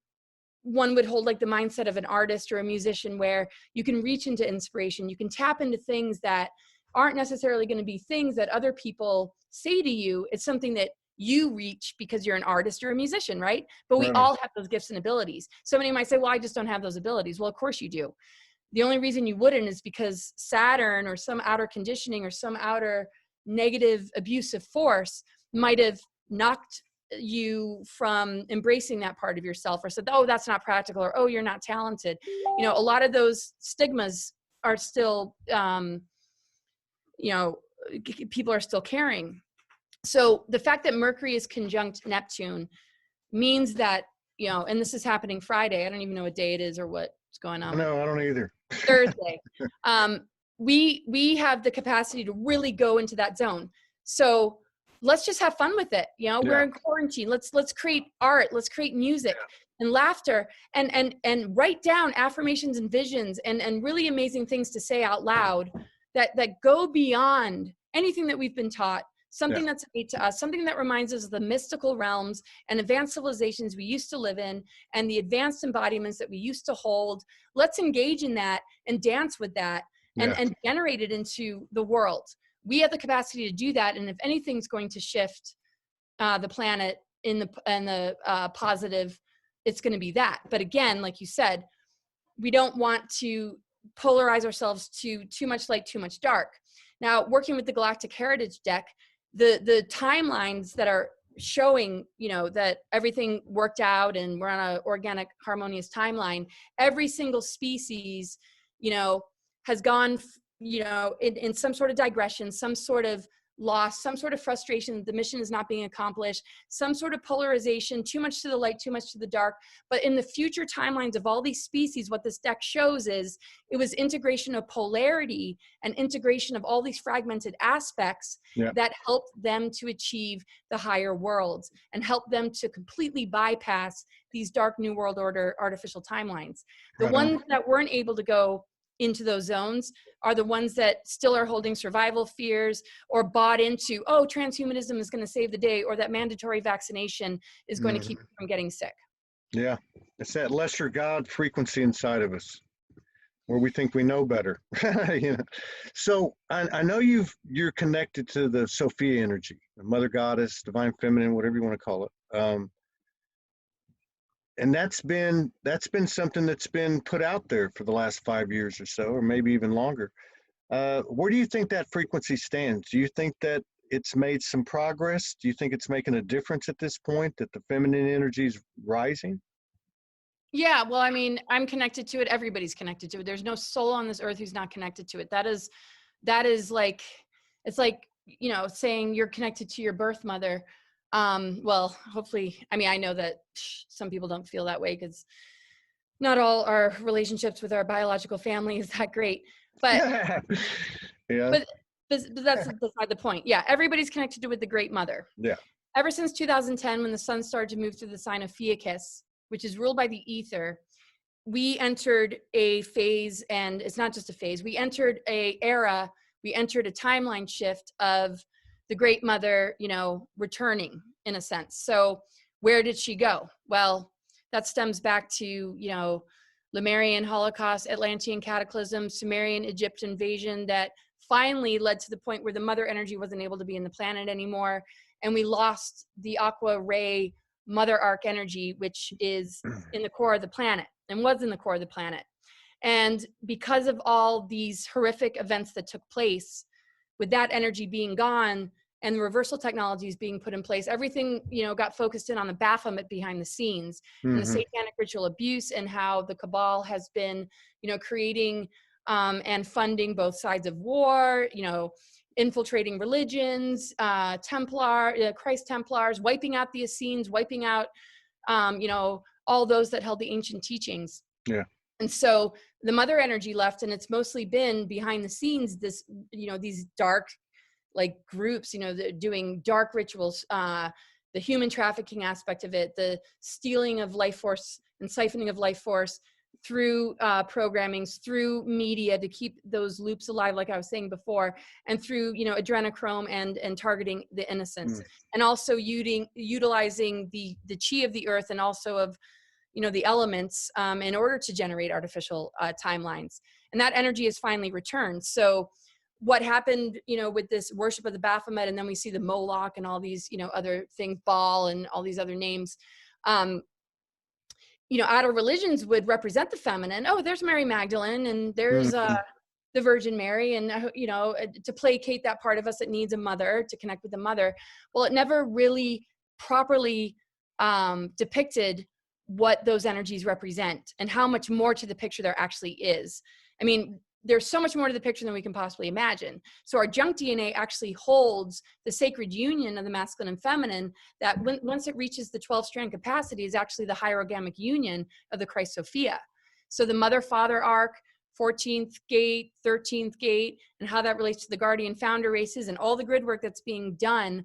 one would hold like the mindset of an artist or a musician, where you can reach into inspiration. You can tap into things that aren't necessarily going to be things that other people say to you. It's something that you reach because you're an artist or a musician, right? But we all have those gifts and abilities. Somebody might say, well, I just don't have those abilities. Well, of course you do. The only reason you wouldn't is because Saturn or some outer conditioning or some outer negative abusive force might have knocked you from embracing that part of yourself, or said, oh, that's not practical, or oh, you're not talented. You know, a lot of those stigmas are still, you know, people are still carrying. So the fact that Mercury is conjunct Neptune means that, you know, and this is happening Friday. I don't even know what day it is or what's going on. No, I don't either. Thursday. We have the capacity to really go into that zone. So let's just have fun with it. You know, we're in quarantine. Let's create art. Let's create music and laughter, and write down affirmations and visions and really amazing things to say out loud that go beyond anything that we've been taught, something that's innate to us, something that reminds us of the mystical realms and advanced civilizations we used to live in and the advanced embodiments that we used to hold. Let's engage in that and dance with that and generate it into the world. We have the capacity to do that. And if anything's going to shift the planet in the positive, it's going to be that. But again, like you said, we don't want to polarize ourselves to too much light, too much dark. Now, working with the Galactic Heritage deck, the timelines that are showing, you know, that everything worked out and we're on an organic, harmonious timeline, every single species, you know, has gone, you know, in some sort of digression, some sort of loss, some sort of frustration that the mission is not being accomplished, some sort of polarization, too much to the light, too much to the dark. But in the future timelines of all these species, what this deck shows is it was integration of polarity and integration of all these fragmented aspects that helped them to achieve the higher worlds and help them to completely bypass these dark New World Order artificial timelines. The ones that weren't able to go into those zones are the ones that still are holding survival fears or bought into, oh, transhumanism is going to save the day, or that mandatory vaccination is going to keep you from getting sick. Yeah, it's that lesser God frequency inside of us where we think we know better. You know? So I know you're connected to the Sophia energy, the Mother Goddess, Divine Feminine, whatever you want to call it. And that's been something that's been put out there for the last 5 years or so, or maybe even longer. Where do you think that frequency stands? Do you think that it's made some progress? Do you think it's making a difference at this point, that the feminine energy is rising? Yeah, well, I mean, I'm connected to it. Everybody's connected to it. There's no soul on this earth who's not connected to it. That is like, it's like, you know, saying you're connected to your birth mother. Well, hopefully, I mean, I know that some people don't feel that way because not all our relationships with our biological family is that great, but but that's beside the point. Yeah, everybody's connected with the Great Mother. Yeah. Ever since 2010, when the sun started to move through the sign of Fiacus, which is ruled by the ether, we entered a phase, and it's not just a phase. We entered a era. We entered a timeline shift of the Great Mother, you know, returning in a sense. So where did she go? Well, that stems back to, you know, Lemurian Holocaust, Atlantean cataclysm, Sumerian Egypt invasion that finally led to the point where the mother energy wasn't able to be in the planet anymore. And we lost the aqua ray mother arc energy, which is in the core of the planet and was in the core of the planet. And because of all these horrific events that took place, with that energy being gone and the reversal technologies being put in place, everything, you know, got focused in on the Baphomet behind the scenes and the satanic ritual abuse and how the cabal has been, you know, creating and funding both sides of war, you know, infiltrating religions, Christ Templars, wiping out the Essenes, wiping out, you know, all those that held the ancient teachings. Yeah. And so the mother energy left, and it's mostly been behind the scenes, this, you know, these dark, like groups, you know, doing dark rituals, the human trafficking aspect of it, the stealing of life force and siphoning of life force through programmings, through media to keep those loops alive, like I was saying before, and through, you know, adrenochrome and targeting the innocents, and also utilizing the chi of the earth and also of, you know, the elements in order to generate artificial timelines. And that energy is finally returned. So what happened, you know, with this worship of the Baphomet, and then we see the Moloch and all these, you know, other things, Baal and all these other names, you know, outer religions would represent the feminine. Oh, there's Mary Magdalene, and there's the Virgin Mary, and, you know, to placate that part of us that needs a mother, to connect with the mother. Well, it never really properly depicted what those energies represent and how much more to the picture there actually is. I mean, there's so much more to the picture than we can possibly imagine. So our junk DNA actually holds the sacred union of the masculine and feminine that once it reaches the 12-strand capacity is actually the hierogamic union of the Christ Sophia. So the mother-father arc, 14th gate, 13th gate, and how that relates to the guardian founder races and all the grid work that's being done.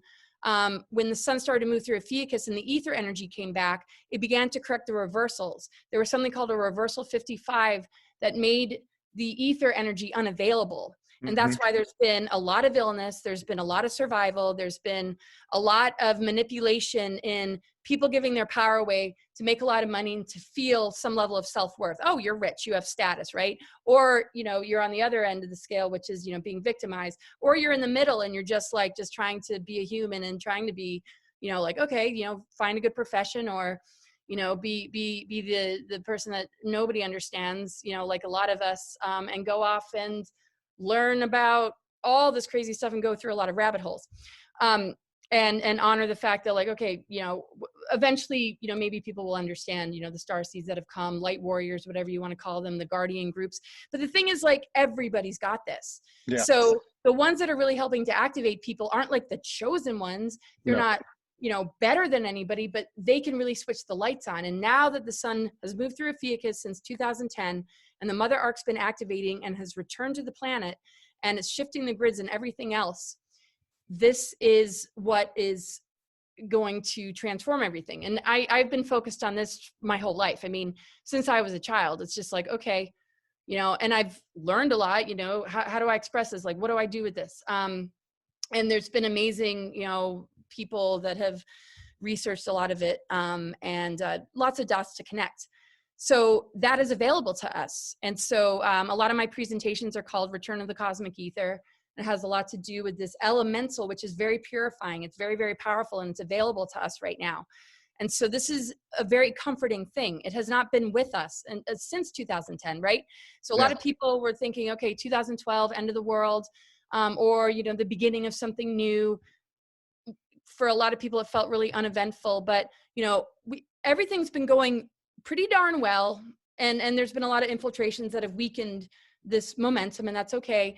When the sun started to move through Ophiuchus and the ether energy came back, it began to correct the reversals. There was something called a reversal 55 that made the ether energy unavailable. And Hmm. that's why there's been a lot of illness. There's been a lot of survival. There's been a lot of manipulation in people giving their power away to make a lot of money and to feel some level of self-worth. Oh, you're rich, you have status, right? Or, you know, you're on the other end of the scale, which is, you know, being victimized, or you're in the middle and you're just like, just trying to be a human and trying to be, you know, like, okay, you know, find a good profession, or, you know, be the person that nobody understands, you know, like a lot of us, and go off and learn about all this crazy stuff and go through a lot of rabbit holes. And honor the fact that, like, okay, you know, eventually, you know, maybe people will understand, you know, the star seeds that have come, light warriors, whatever you want to call them, the guardian groups. But the thing is, like, everybody's got this. Yeah. So the ones that are really helping to activate people aren't like the chosen ones. They're No. not, you know, better than anybody, but they can really switch the lights on. And now that the sun has moved through Ophiuchus since 2010, and the mother ark's been activating and has returned to the planet, and it's shifting the grids and everything else, this is what is going to transform everything. And I've been focused on this my whole life. I mean, since I was a child, it's just like, okay, you know, and I've learned a lot, you know, how do I express this? Like, what do I do with this? And there's been amazing, you know, people that have researched a lot of it, and lots of dots to connect. So that is available to us. And so a lot of my presentations are called Return of the Cosmic Ether. It has a lot to do with this elemental, which is very purifying. It's very, very powerful, and it's available to us right now. And so this is a very comforting thing. It has not been with us and since 2010, right? So a lot of people were thinking, okay, 2012, end of the world, or, you know, the beginning of something new. For a lot of people, it felt really uneventful, but, you know, everything's been going pretty darn well. And there's been a lot of infiltrations that have weakened this momentum, and that's okay.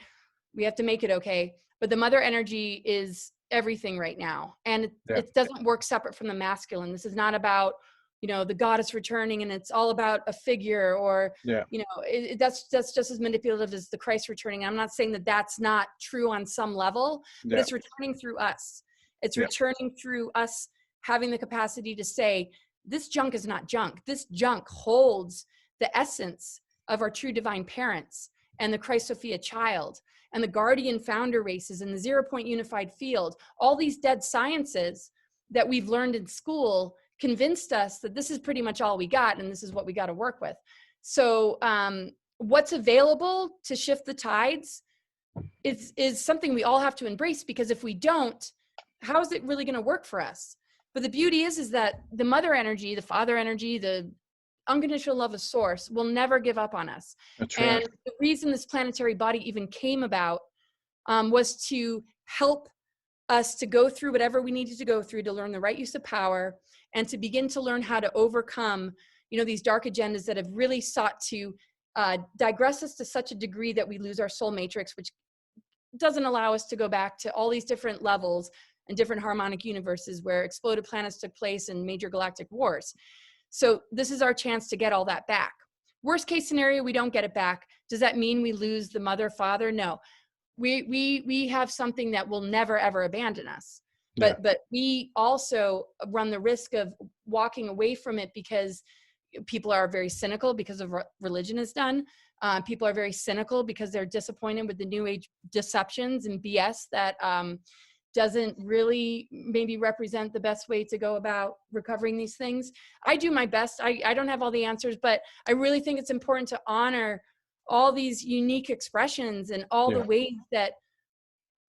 We have to make it okay. But the mother energy is everything right now. And it doesn't work separate from the masculine. This is not about, you know, the goddess returning and it's all about a figure, or, you know, that's just as manipulative as the Christ returning. I'm not saying that that's not true on some level, but it's returning through us. It's returning through us having the capacity to say, this junk is not junk. This junk holds the essence of our true divine parents and the Christ Sophia child and the guardian founder races and the 0-point unified field. All these dead sciences that we've learned in school convinced us that this is pretty much all we got, and this is what we got to work with. So what's available to shift the tides is something we all have to embrace, because if we don't, how is it really going to work for us? But the beauty is that the mother energy, the father energy, the unconditional love of source will never give up on us. That's and right. the reason this planetary body even came about was to help us to go through whatever we needed to go through to learn the right use of power, and to begin to learn how to overcome, you know, these dark agendas that have really sought to digress us to such a degree that we lose our soul matrix, which doesn't allow us to go back to all these different levels and different harmonic universes where exploded planets took place and major galactic wars. So this is our chance to get all that back. Worst case scenario, we don't get it back. Does that mean we lose the mother, father? No. We have something that will never, ever abandon us. But we also run the risk of walking away from it because people are very cynical because of what religion has done. People are very cynical because they're disappointed with the new age deceptions and BS that doesn't really maybe represent the best way to go about recovering these things. I do my best. I don't have all the answers, but I really think it's important to honor all these unique expressions and all the ways that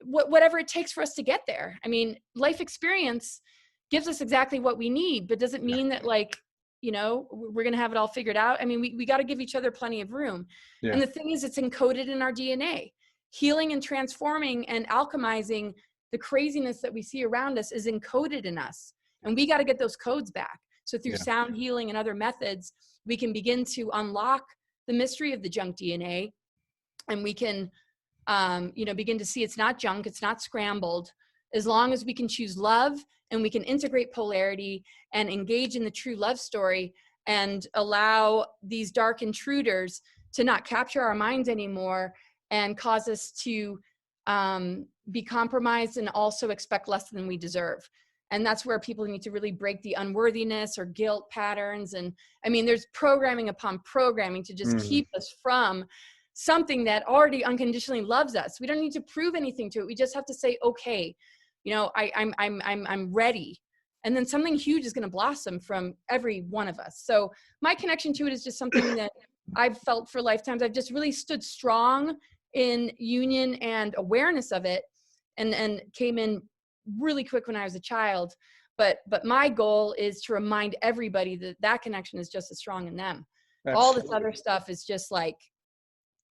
whatever it takes for us to get there. I mean, life experience gives us exactly what we need, but does it mean that, like, you know, we're going to have it all figured out? I mean, we got to give each other plenty of room. And the thing is, it's encoded in our DNA. Healing and transforming and alchemizing the craziness that we see around us is encoded in us. And we got to get those codes back. So through sound healing and other methods, we can begin to unlock the mystery of the junk DNA. And we can, you know, begin to see it's not junk, it's not scrambled, as long as we can choose love and we can integrate polarity and engage in the true love story and allow these dark intruders to not capture our minds anymore and cause us to be compromised and also expect less than we deserve. And that's where people need to really break the unworthiness or guilt patterns. And I mean, there's programming upon programming to just keep us from something that already unconditionally loves us. We don't need to prove anything to it. We just have to say, okay, you know, I'm ready. And then something huge is going to blossom from every one of us. So my connection to it is just something that I've felt for lifetimes. I've just really stood strong in union and awareness of it, and came in really quick when I was a child. But my goal is to remind everybody that that connection is just as strong in them. All this Absolutely. other stuff is just like,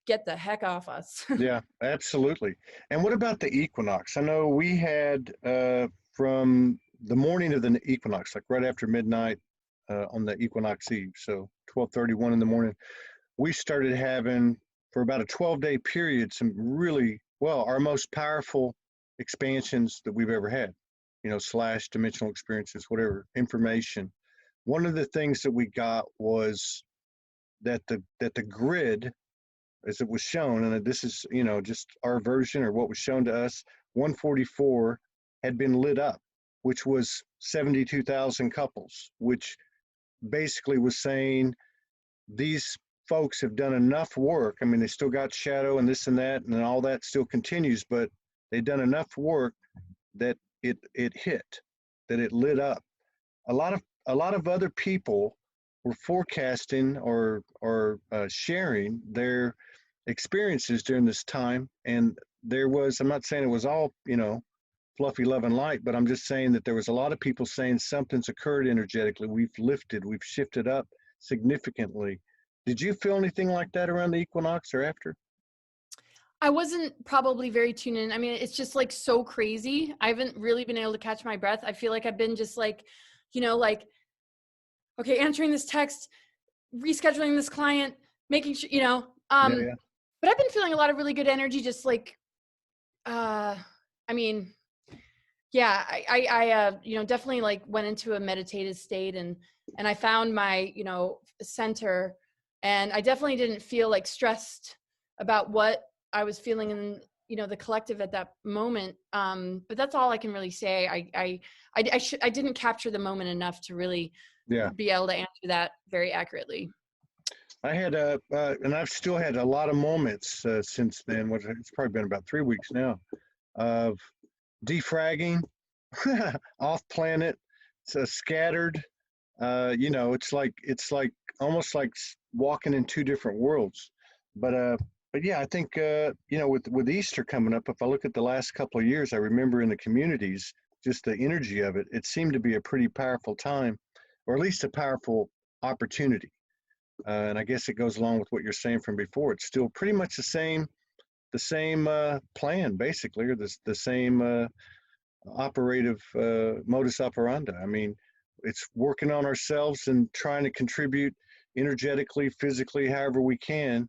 get the heck off us. Yeah, absolutely. And what about the equinox? I know we had from the morning of the equinox, like right after midnight on the equinox eve, so 12:31 in the morning, we started having for about a 12-day period some really, well, our most powerful expansions that we've ever had, you know, slash dimensional experiences, whatever, information. One of the things that we got was that the grid, as it was shown, and this is, you know, just our version or what was shown to us, 144 had been lit up, which was 72,000 couples, which basically was saying these folks have done enough work. I mean, they still got shadow and this and that, and all that still continues, but they've done enough work that it hit, that it lit up. A lot of other people were forecasting or sharing their experiences during this time, and there was, I'm not saying it was all, you know, fluffy love and light, but I'm just saying that there was a lot of people saying something's occurred energetically. We've lifted, we've shifted up significantly. Did you feel anything like that around the equinox or after? I wasn't probably very tuned in. I mean, it's just like so crazy. I haven't really been able to catch my breath. I feel like I've been just like, you know, like, okay, answering this text, rescheduling this client, making sure, you know, Yeah, yeah, but I've been feeling a lot of really good energy, just like, I mean, yeah, you know, definitely like went into a meditative state, and I found my, you know, center, and I definitely didn't feel like stressed about what I was feeling in, you know, the collective at that moment. But that's all I can really say. I didn't capture the moment enough to really yeah. be able to answer that very accurately. I had and I've still had a lot of moments since then. What it's probably been about 3 weeks now of defragging, off planet, so scattered. You know, it's like almost like walking in two different worlds. But uh, but yeah, I think you know, with Easter coming up, if I look at the last couple of years, I remember in the communities just the energy of it. It seemed to be a pretty powerful time, or at least a powerful opportunity. And I guess it goes along with what you're saying from before. It's still pretty much the same plan basically, or the same operative modus operandi. I mean, it's working on ourselves and trying to contribute energetically, physically, however we can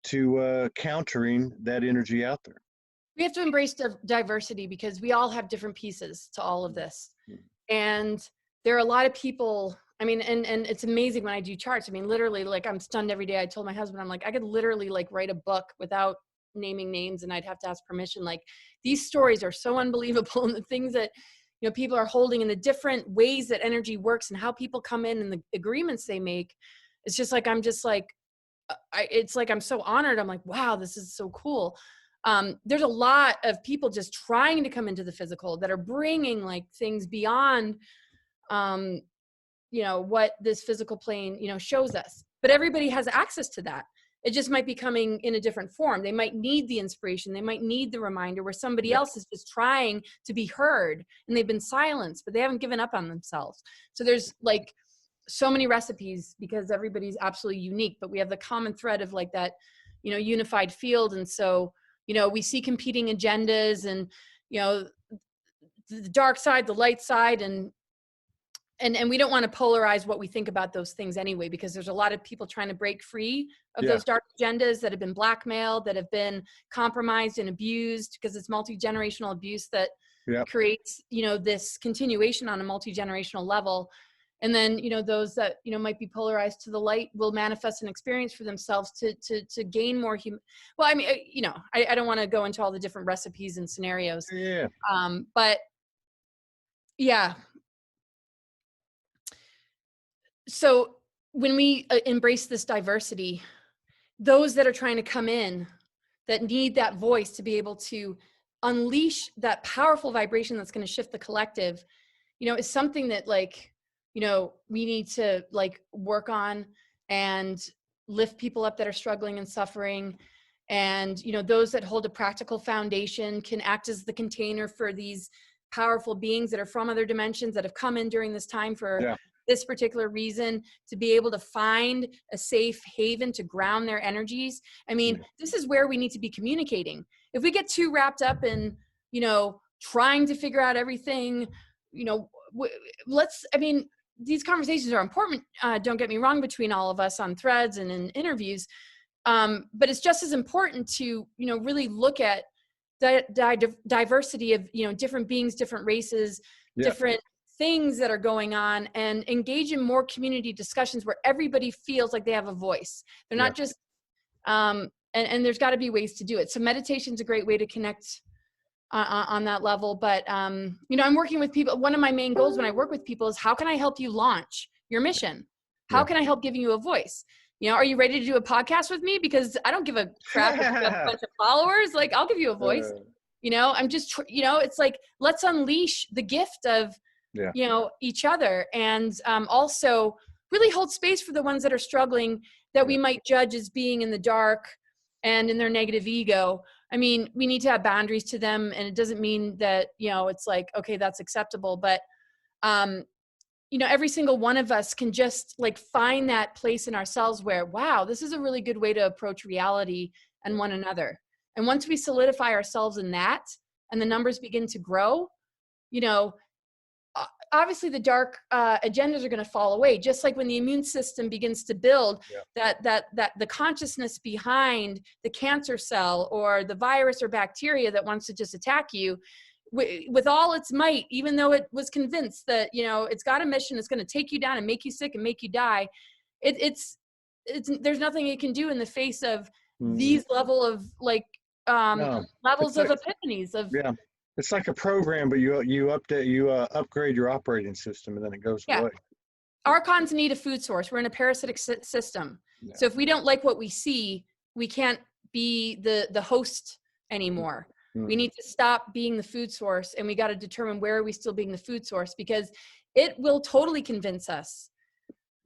to countering that energy out there. We have to embrace diversity, because we all have different pieces to all of this. And there are a lot of people, I mean, and it's amazing when I do charts. I mean, literally, like, I'm stunned every day. I told my husband, I'm like, I could literally like write a book without naming names, and I'd have to ask permission. Like, these stories are so unbelievable, and the things that, you know, people are holding, and the different ways that energy works, and how people come in, and the agreements they make. It's just like, I'm just like, it's like, I'm so honored. I'm like, wow, this is so cool. There's a lot of people just trying to come into the physical that are bringing like things beyond, um, you know, what this physical plane, you know, shows us. But everybody has access to that. It just might be coming in a different form. They might need the inspiration. They might need the reminder, where somebody Yeah, else is just trying to be heard, and they've been silenced, but they haven't given up on themselves. So there's like so many recipes, because everybody's absolutely unique, but we have the common thread of like that, you know, unified field. And so, you know, we see competing agendas, and, you know, the dark side, the light side, and we don't want to polarize what we think about those things anyway, because there's a lot of people trying to break free of yeah, those dark agendas that have been blackmailed, that have been compromised and abused, because it's multi-generational abuse that yeah, creates, you know, this continuation on a multi-generational level. And then, you know, those that, you know, might be polarized to the light will manifest an experience for themselves to gain more human. Well, I mean, you know, I don't want to go into all the different recipes and scenarios. yeah. But yeah, so when we embrace this diversity, those that are trying to come in, that need that voice to be able to unleash that powerful vibration that's going to shift the collective, is something that, like, we need to, like, work on and lift people up that are struggling and suffering. And, those that hold a practical foundation can act as the container for these powerful beings that are from other dimensions that have come in during this time for Yeah. this particular reason, to be able to find a safe haven to ground their energies. I mean, this is where we need to be communicating. If we get too wrapped up in, trying to figure out everything, these conversations are important. Don't get me wrong, between all of us on threads and in interviews. But it's just as important to, really look at the diversity of, different beings, different races, different things that are going on, and engage in more community discussions where everybody feels like they have a voice. They're not just, and there's got to be ways to do it. So meditation's a great way to connect on that level. But, I'm working with people. One of my main goals when I work with people is, how can I help you launch your mission? How can I help giving you a voice? Are you ready to do a podcast with me? Because I don't give a crap if you have a bunch of followers. Like, I'll give you a voice. I'm just, it's like, let's unleash the gift of, each other. And also really hold space for the ones that are struggling, that we might judge as being in the dark and in their negative ego. I mean, we need to have boundaries to them. And it doesn't mean that, it's like, okay, that's acceptable. But, every single one of us can just, like, find that place in ourselves where, wow, this is a really good way to approach reality and one another. And once we solidify ourselves in that, and the numbers begin to grow, obviously the dark agendas are going to fall away. Just like when the immune system begins to build, that the consciousness behind the cancer cell or the virus or bacteria that wants to just attack you, with all its might, even though it was convinced that, it's got a mission, it's going to take you down and make you sick and make you die. It's there's nothing it can do in the face of these level of, like, levels of epiphanies of. It's like a program, but you upgrade your operating system, and then it goes away. Archons need a food source. We're in a parasitic system. So if we don't like what we see, we can't be the host anymore. We need to stop being the food source, and we got to determine, where are we still being the food source? Because it will totally convince us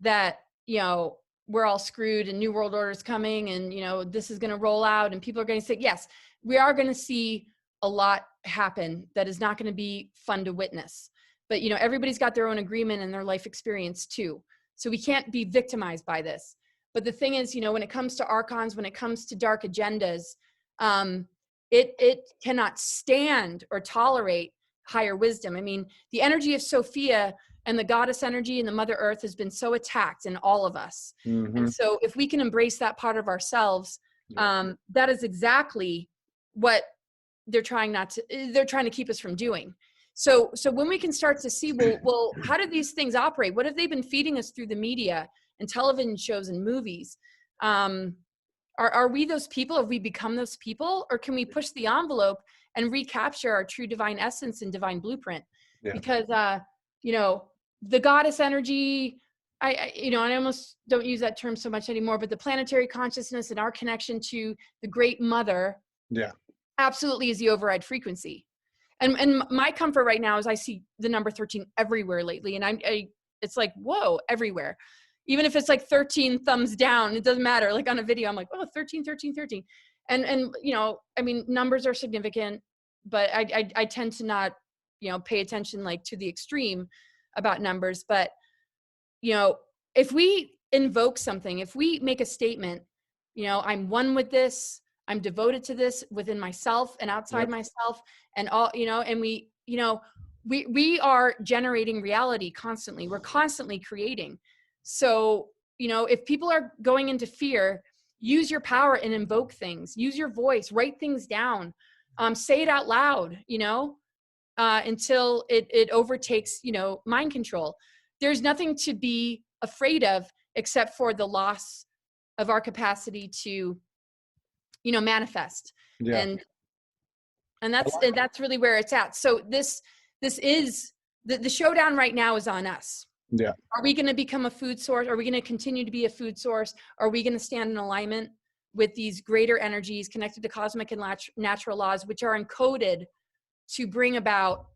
that, we're all screwed and New World Order is coming, and, this is going to roll out, and people are going to say, yes, we are going to see a lot happen that is not going to be fun to witness. But, everybody's got their own agreement and their life experience too. So we can't be victimized by this. But the thing is, when it comes to archons, when it comes to dark agendas, it cannot stand or tolerate higher wisdom. I mean, the energy of Sophia and the goddess energy and the Mother Earth has been so attacked in all of us. And so if we can embrace that part of ourselves, that is exactly what they're trying to keep us from doing. So when we can start to see, well, how do these things operate? What have they been feeding us through the media and television shows and movies? Are we those people? Have we become those people? Or can we push the envelope and recapture our true divine essence and divine blueprint? Because, the goddess energy, I almost don't use that term so much anymore, but the planetary consciousness and our connection to the great mother absolutely is the override frequency. And my comfort right now is I see the number 13 everywhere lately. And it's like, whoa, everywhere. Even if it's like 13 thumbs down, it doesn't matter. Like on a video, I'm like, oh, 13, 13, 13. And numbers are significant, but I tend to not, pay attention, like, to the extreme about numbers. But, if we invoke something, if we make a statement, I'm one with this, I'm devoted to this within myself and outside myself, and all, and we are generating reality constantly. We're constantly creating. So, if people are going into fear, use your power and invoke things, use your voice, write things down, say it out loud, until it overtakes, mind control. There's nothing to be afraid of except for the loss of our capacity to, manifest. And that's really where it's at. So this is the showdown right now is on us. Are we going to become a food source? Are we going to continue to be a food source? Are we going to stand in alignment? with these greater energies connected to cosmic and natural laws, which are encoded to bring about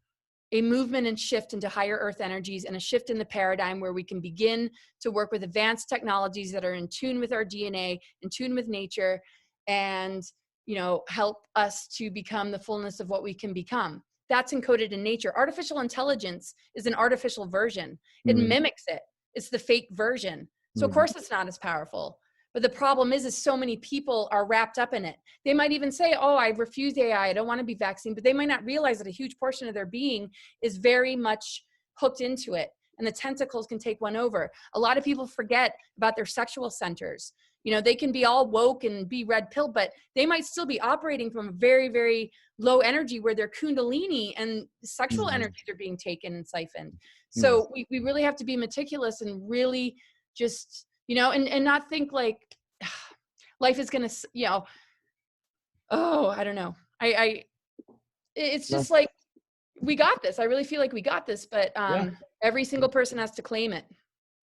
a movement and shift into higher earth energies and a shift in the paradigm where we can begin to work with advanced technologies that are in tune with our DNA, in tune with nature, and, you know, help us to become the fullness of what we can become. That's encoded in nature. Artificial intelligence is an artificial version. It mimics it. It's the fake version. So of course it's not as powerful. But the problem is so many people are wrapped up in it. They might even say, oh, I refuse AI. I don't want to be vaccinated. But they might not realize that a huge portion of their being is very much hooked into it. And the tentacles can take one over. A lot of people forget about their sexual centers. You know, they can be all woke and be red pill, but they might still be operating from a very, very low energy where their kundalini and sexual energies are being taken and siphoned. So we really have to be meticulous and really just, you know, and not think like life is going to, you know, oh, I don't know. It's just like, we got this. I really feel like we got this, but every single person has to claim it.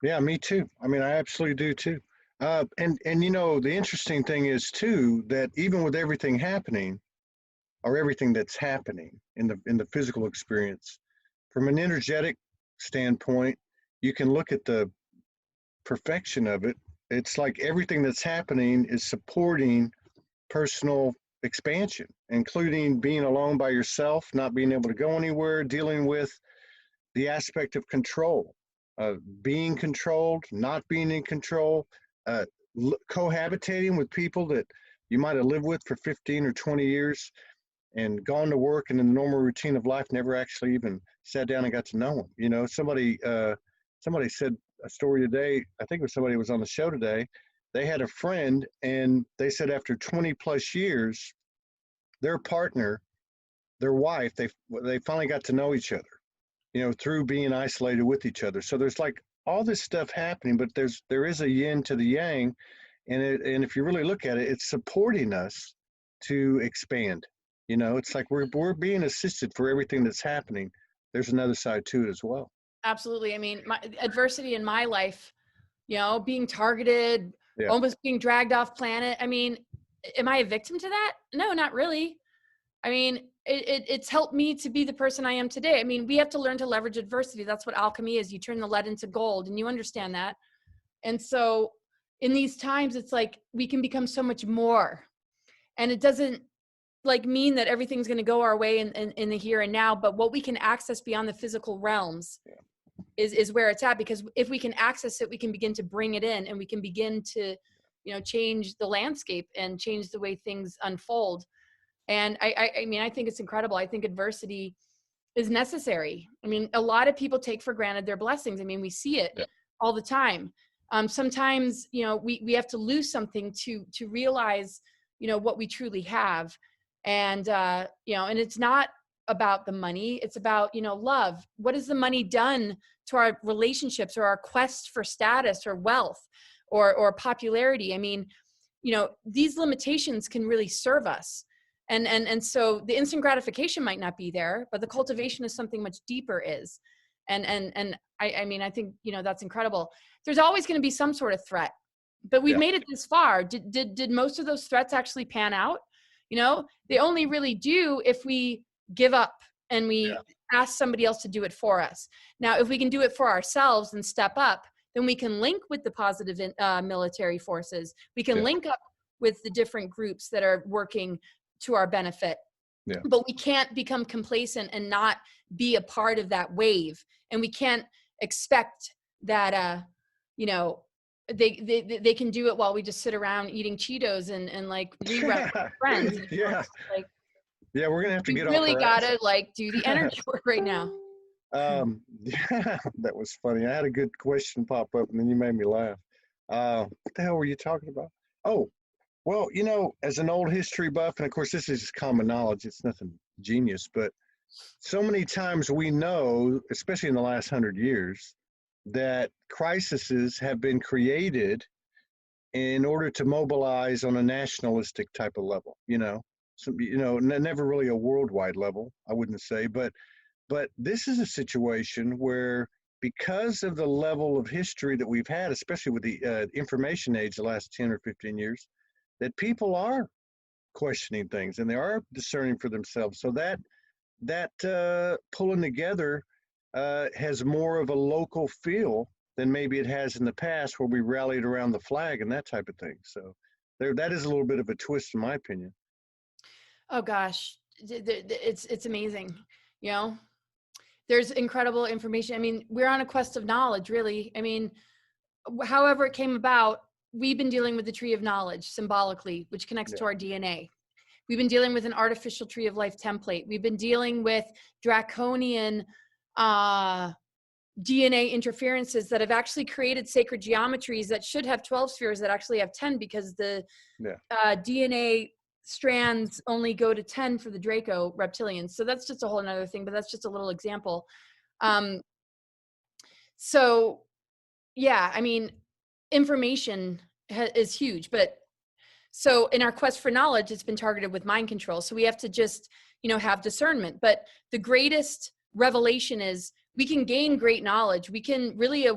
Yeah, me too. I mean, I absolutely do too. And you know, the interesting thing is too, that even with everything happening, or everything that's happening in the physical experience, from an energetic standpoint, you can look at the perfection of it. It's like everything that's happening is supporting personal expansion, including being alone by yourself, not being able to go anywhere, dealing with the aspect of control, being controlled, not being in control, cohabitating with people that you might have lived with for 15 or 20 years and gone to work and in the normal routine of life, never actually even sat down and got to know them. You know, somebody said a story today, I think it was somebody who was on the show today. They had a friend and they said after 20 plus years, their partner, their wife, they finally got to know each other, you know, through being isolated with each other. So there's like all this stuff happening, but there is a yin to the yang, and if you really look at it, it's supporting us to expand. You know, it's like we're being assisted for everything that's happening. There's another side to it as well. Absolutely. I mean, my adversity in my life, you know, being targeted, almost being dragged off planet. I mean, am I a victim to that? No, not really. I mean, it's helped me to be the person I am today. I mean, we have to learn to leverage adversity. That's what alchemy is. You turn the lead into gold, and you understand that. And so in these times, it's like we can become so much more. And it doesn't like mean that everything's going to go our way in the here and now, but what we can access beyond the physical realms is where it's at. Because if we can access it, we can begin to bring it in, and we can begin to, you know, change the landscape and change the way things unfold. And I mean, I think it's incredible. I think adversity is necessary. I mean, a lot of people take for granted their blessings. I mean, we see it all the time. Sometimes, you know, we have to lose something to realize, you know, what we truly have. And, you know, and it's not about the money. It's about, you know, love. What has the money done to our relationships or our quest for status or wealth or popularity? I mean, you know, these limitations can really serve us. And so the instant gratification might not be there, but the cultivation of something much deeper is. And I mean, I think, you know, that's incredible. There's always going to be some sort of threat, but we've made it this far. Did most of those threats actually pan out? You know, they only really do if we give up and we ask somebody else to do it for us. Now, if we can do it for ourselves and step up, then we can link with the positive military forces. We can link up with the different groups that are working to our benefit. But we can't become complacent and not be a part of that wave. And we can't expect that, you know, they can do it while we just sit around eating Cheetos and like rewrite with friends. Like, we're gonna have to get off. Really gotta like do the energy work right now. That was funny. I had a good question pop up and then you made me laugh. What the hell were you talking about? Oh, well, you know, as an old history buff, and of course this is just common knowledge, it's nothing genius, but so many times we know, especially in the last 100 years, that crises have been created in order to mobilize on a nationalistic type of level, you know. So, you know, never really a worldwide level, I wouldn't say, but this is a situation where, because of the level of history that we've had, especially with the information age the last 10 or 15 years, that people are questioning things and they are discerning for themselves. So that pulling together has more of a local feel than maybe it has in the past, where we rallied around the flag and that type of thing. So that is a little bit of a twist, in my opinion. Oh gosh, it's amazing. You know, there's incredible information. I mean, we're on a quest of knowledge, really. I mean, however it came about, we've been dealing with the tree of knowledge symbolically, which connects Yeah. to our DNA. We've been dealing with an artificial tree of life template. We've been dealing with draconian DNA interferences that have actually created sacred geometries that should have 12 spheres that actually have 10, because the Yeah. DNA strands only go to 10 for the Draco reptilians. So that's just a whole nother thing, but that's just a little example. So yeah, I mean, information is huge, but so in our quest for knowledge, it's been targeted with mind control. So we have to just, have discernment. But the greatest revelation is we can gain great knowledge. We can really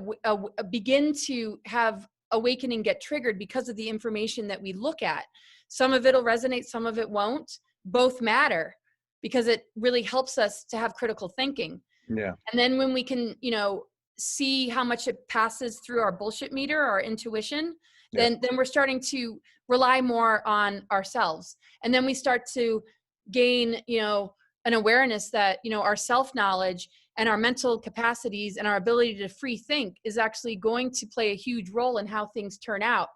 begin to have awakening get triggered because of the information that we look at. Some of it'll resonate, some of it won't. Both matter, because it really helps us to have critical thinking. Yeah. And then when we can, see how much it passes through our bullshit meter, our intuition, Yeah. then we're starting to rely more on ourselves. And then we start to gain, an awareness that, our self-knowledge and our mental capacities and our ability to free think is actually going to play a huge role in how things turn out.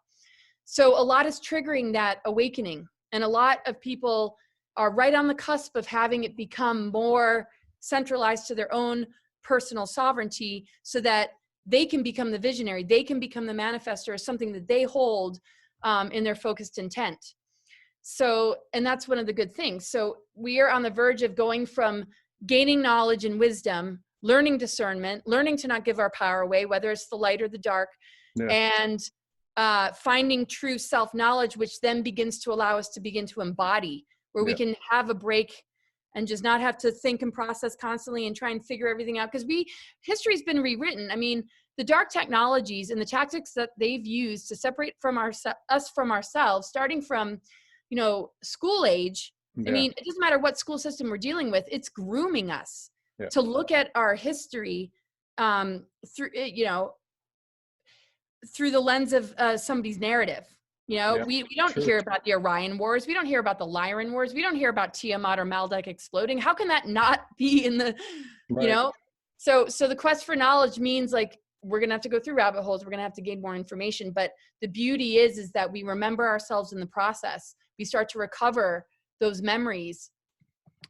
So a lot is triggering that awakening. And a lot of people are right on the cusp of having it become more centralized to their own personal sovereignty, so that they can become the visionary, they can become the manifester of something that they hold in their focused intent. So, and that's one of the good things. So we are on the verge of going from gaining knowledge and wisdom, learning discernment, learning to not give our power away, whether it's the light or the dark, Yeah. and finding true self-knowledge, which then begins to allow us to begin to embody, where we can have a break and just not have to think and process constantly and try and figure everything out. Because history's been rewritten. I mean, the dark technologies and the tactics that they've used to separate from us from ourselves, starting from, school age. I mean, it doesn't matter what school system we're dealing with, it's grooming us to look at our history through, through the lens of somebody's narrative. We don't hear about the Orion Wars. We don't hear about the Lyran Wars. We don't hear about Tiamat or Maldek exploding. How can that not be in the, So the quest for knowledge means, like, we're going to have to go through rabbit holes. We're going to have to gain more information. But the beauty is that we remember ourselves in the process. We start to recover those memories.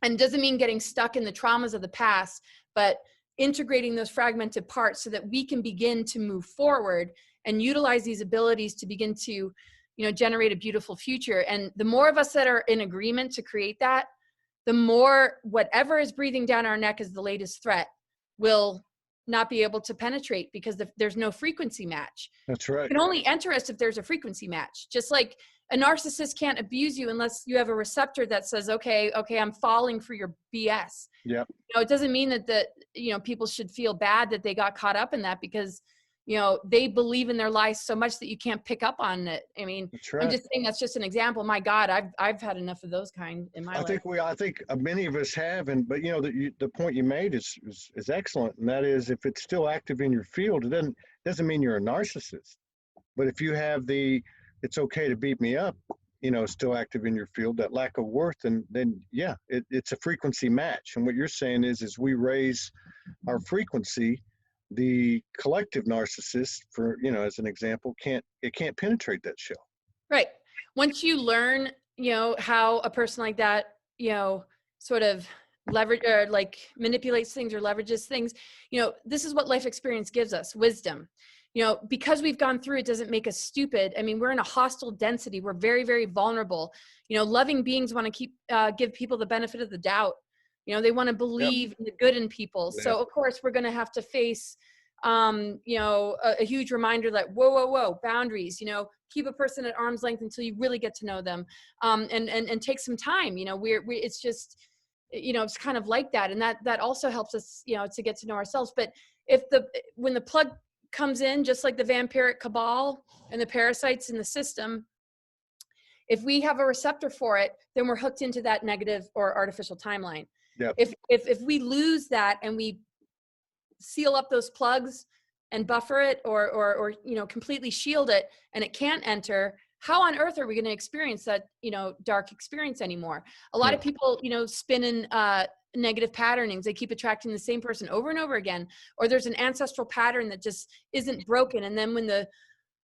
And it doesn't mean getting stuck in the traumas of the past, but integrating those fragmented parts so that we can begin to move forward and utilize these abilities to begin to, generate a beautiful future. And the more of us that are in agreement to create that, the more whatever is breathing down our neck as the latest threat will not be able to penetrate, because there's no frequency match. That's right. You can only enter us if there's a frequency match. Just like a narcissist can't abuse you unless you have a receptor that says, okay, I'm falling for your BS. Yeah. It doesn't mean that people should feel bad that they got caught up in that, because they believe in their lies so much that you can't pick up on it. I mean, that's right. I'm just saying that's just an example. My God, I've had enough of those kind in my life. I think many of us have, but the point you made is excellent, and that is, if it's still active in your field, it doesn't mean you're a narcissist. But if you have it's okay to beat me up, still active in your field, that lack of worth, and then it's a frequency match. And what you're saying is we raise our frequency, the collective narcissist, for as an example, can't penetrate that shell. Right. Once you learn how a person like that sort of leverage or like manipulates things or leverages things, this is what life experience gives us: wisdom. Because we've gone through it doesn't make us stupid. I mean, we're in a hostile density. We're very, very vulnerable. Loving beings want to give people the benefit of the doubt. They want to believe in the good in people. Yeah. So of course we're going to have to face, a huge reminder that, whoa, boundaries, keep a person at arm's length until you really get to know them. And take some time, it's just, it's kind of like that. And that also helps us, to get to know ourselves. But when the plug comes in, just like the vampiric cabal and the parasites in the system, If we have a receptor for it, then we're hooked into that negative or artificial timeline. Yep. If we lose that and we seal up those plugs and buffer it or completely shield it and it can't enter, how on earth are we going to experience that dark experience anymore? A lot of people spin in negative patternings. They keep attracting the same person over and over again, or there's an ancestral pattern that just isn't broken. And then when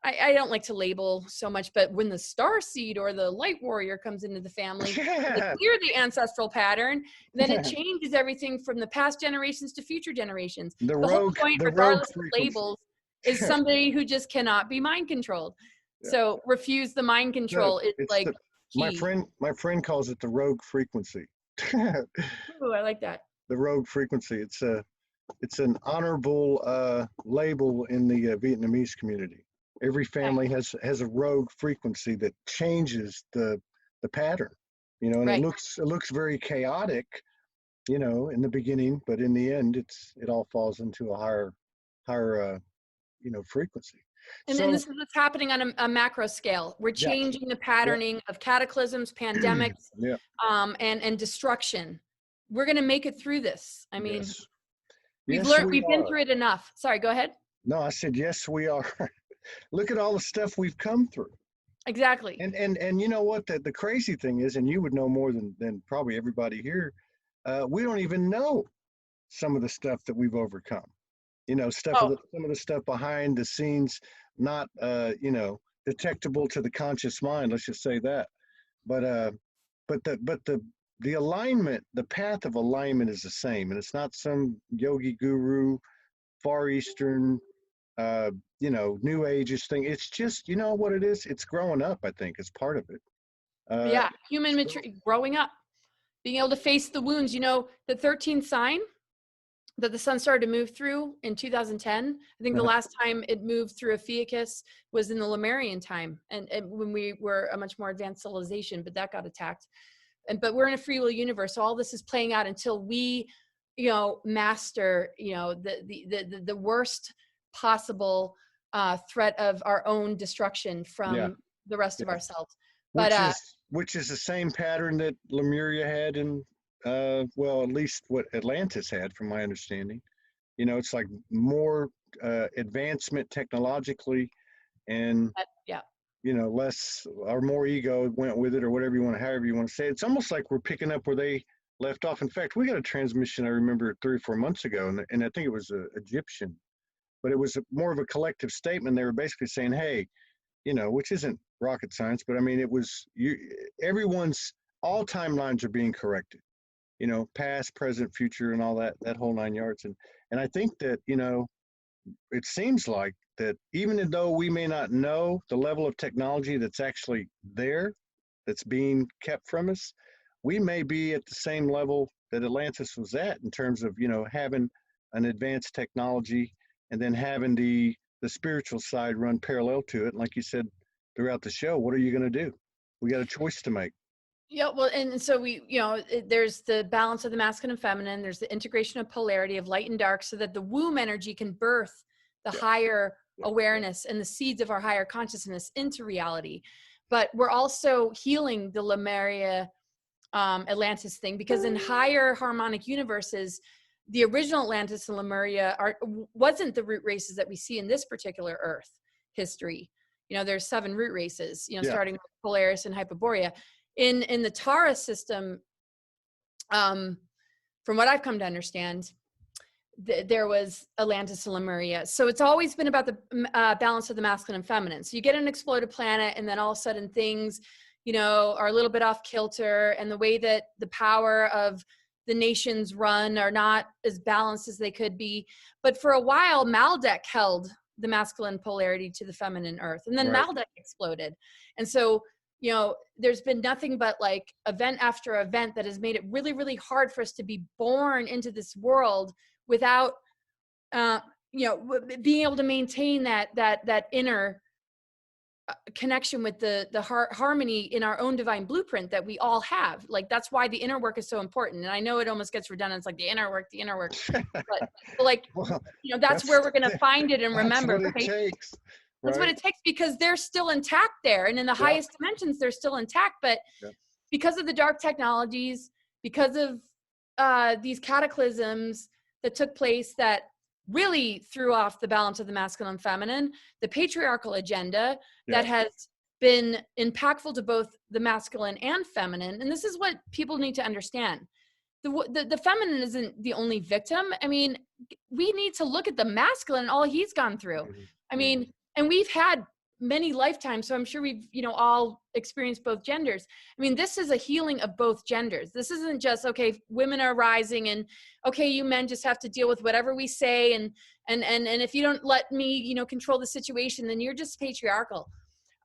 I don't like to label so much, but when the star seed or the light warrior comes into the family, they clear the ancestral pattern, then it changes everything from the past generations to future generations. The whole point, regardless of labels, is somebody who just cannot be mind controlled. Yeah. So refuse the mind control. It's like my friend calls it the rogue frequency. Ooh, I like that. The rogue frequency. It's an honorable label in the Vietnamese community. Every family has a rogue frequency that changes the pattern, and right. It looks very chaotic, in the beginning, but in the end, it all falls into a higher frequency. And then this is what's happening on a macro scale. We're changing the patterning of cataclysms, pandemics, and destruction. We're going to make it through this. I mean, we've been through it enough. Sorry, go ahead. No, I said, yes, we are. Look at all the stuff we've come through. Exactly. And you know what the crazy thing is, and you would know more than probably everybody here, we don't even know some of the stuff that we've overcome. Some of the stuff behind the scenes, not detectable to the conscious mind. Let's just say that. But the alignment, the path of alignment is the same, and it's not some yogi guru, Far Eastern, New Ages thing. It's just, what it is? It's growing up, I think, is part of it. Human maturity, growing up, being able to face the wounds. The 13th sign that the sun started to move through in 2010. I think the last time it moved through Ophiuchus was in the Lemurian time, and when we were a much more advanced civilization, but that got attacked. But we're in a free will universe, so all this is playing out until we, master, the worst possible threat of our own destruction from the rest of ourselves. Which is the same pattern that Lemuria had in, at least what Atlantis had, from my understanding. It's like more advancement technologically, and less or more ego went with it, or however you want to say it. It's almost like we're picking up where they left off. In fact, we got a transmission I remember 3 or 4 months ago, and I think it was Egyptian, but it was more of a collective statement. They were basically saying, hey, which isn't rocket science, but I mean, it was everyone's, all timelines are being corrected, past, present, future, and all that whole 9 yards. And I think that, it seems like that even though we may not know the level of technology that's actually there, that's being kept from us, we may be at the same level that Atlantis was at in terms of, having an advanced technology and then having the spiritual side run parallel to it. And like you said throughout the show, what are you going to do? We got a choice to make. Yeah, well, and so there's the balance of the masculine and feminine. There's the integration of polarity of light and dark, so that the womb energy can birth the higher awareness and the seeds of our higher consciousness into reality. But we're also healing the Lemuria Atlantis thing, because in higher harmonic universes, the original Atlantis and Lemuria wasn't the root races that we see in this particular Earth history. There's 7 root races, starting with Polaris and Hyperborea. In the Tara system, from what I've come to understand, there was Atlantis and Lemuria. So it's always been about the balance of the masculine and feminine. So you get an exploded planet, and then all of a sudden things, are a little bit off kilter, and the way that the power of the nations run are not as balanced as they could be. But for a while, Maldek held the masculine polarity to the feminine Earth, and then Maldek exploded. And so, there's been nothing but like event after event that has made it really, really hard for us to be born into this world without, being able to maintain that inner connection with the harmony in our own divine blueprint that we all have. Like, that's why the inner work is so important. And I know it almost gets redundant. It's like the inner work, but like, that's where we're going to find it and remember. That's what it takes. That's what right? it takes, because they're still intact there. And in the Yeah, highest dimensions, they're still intact. But yeah, because of the dark technologies, because of these cataclysms that took place that really threw off the balance of the masculine and feminine, the patriarchal agenda yeah. that has been impactful to both the masculine and feminine. And this is what people need to understand. The feminine isn't the only victim. I mean, we need to look at the masculine and all he's gone through. I Hmm. mean, and we've had many lifetimes, so I'm sure we've, all experienced both genders. I mean, this is a healing of both genders. This isn't just, okay, women are rising and okay, you men just have to deal with whatever we say, and if you don't let me, control the situation, then you're just patriarchal.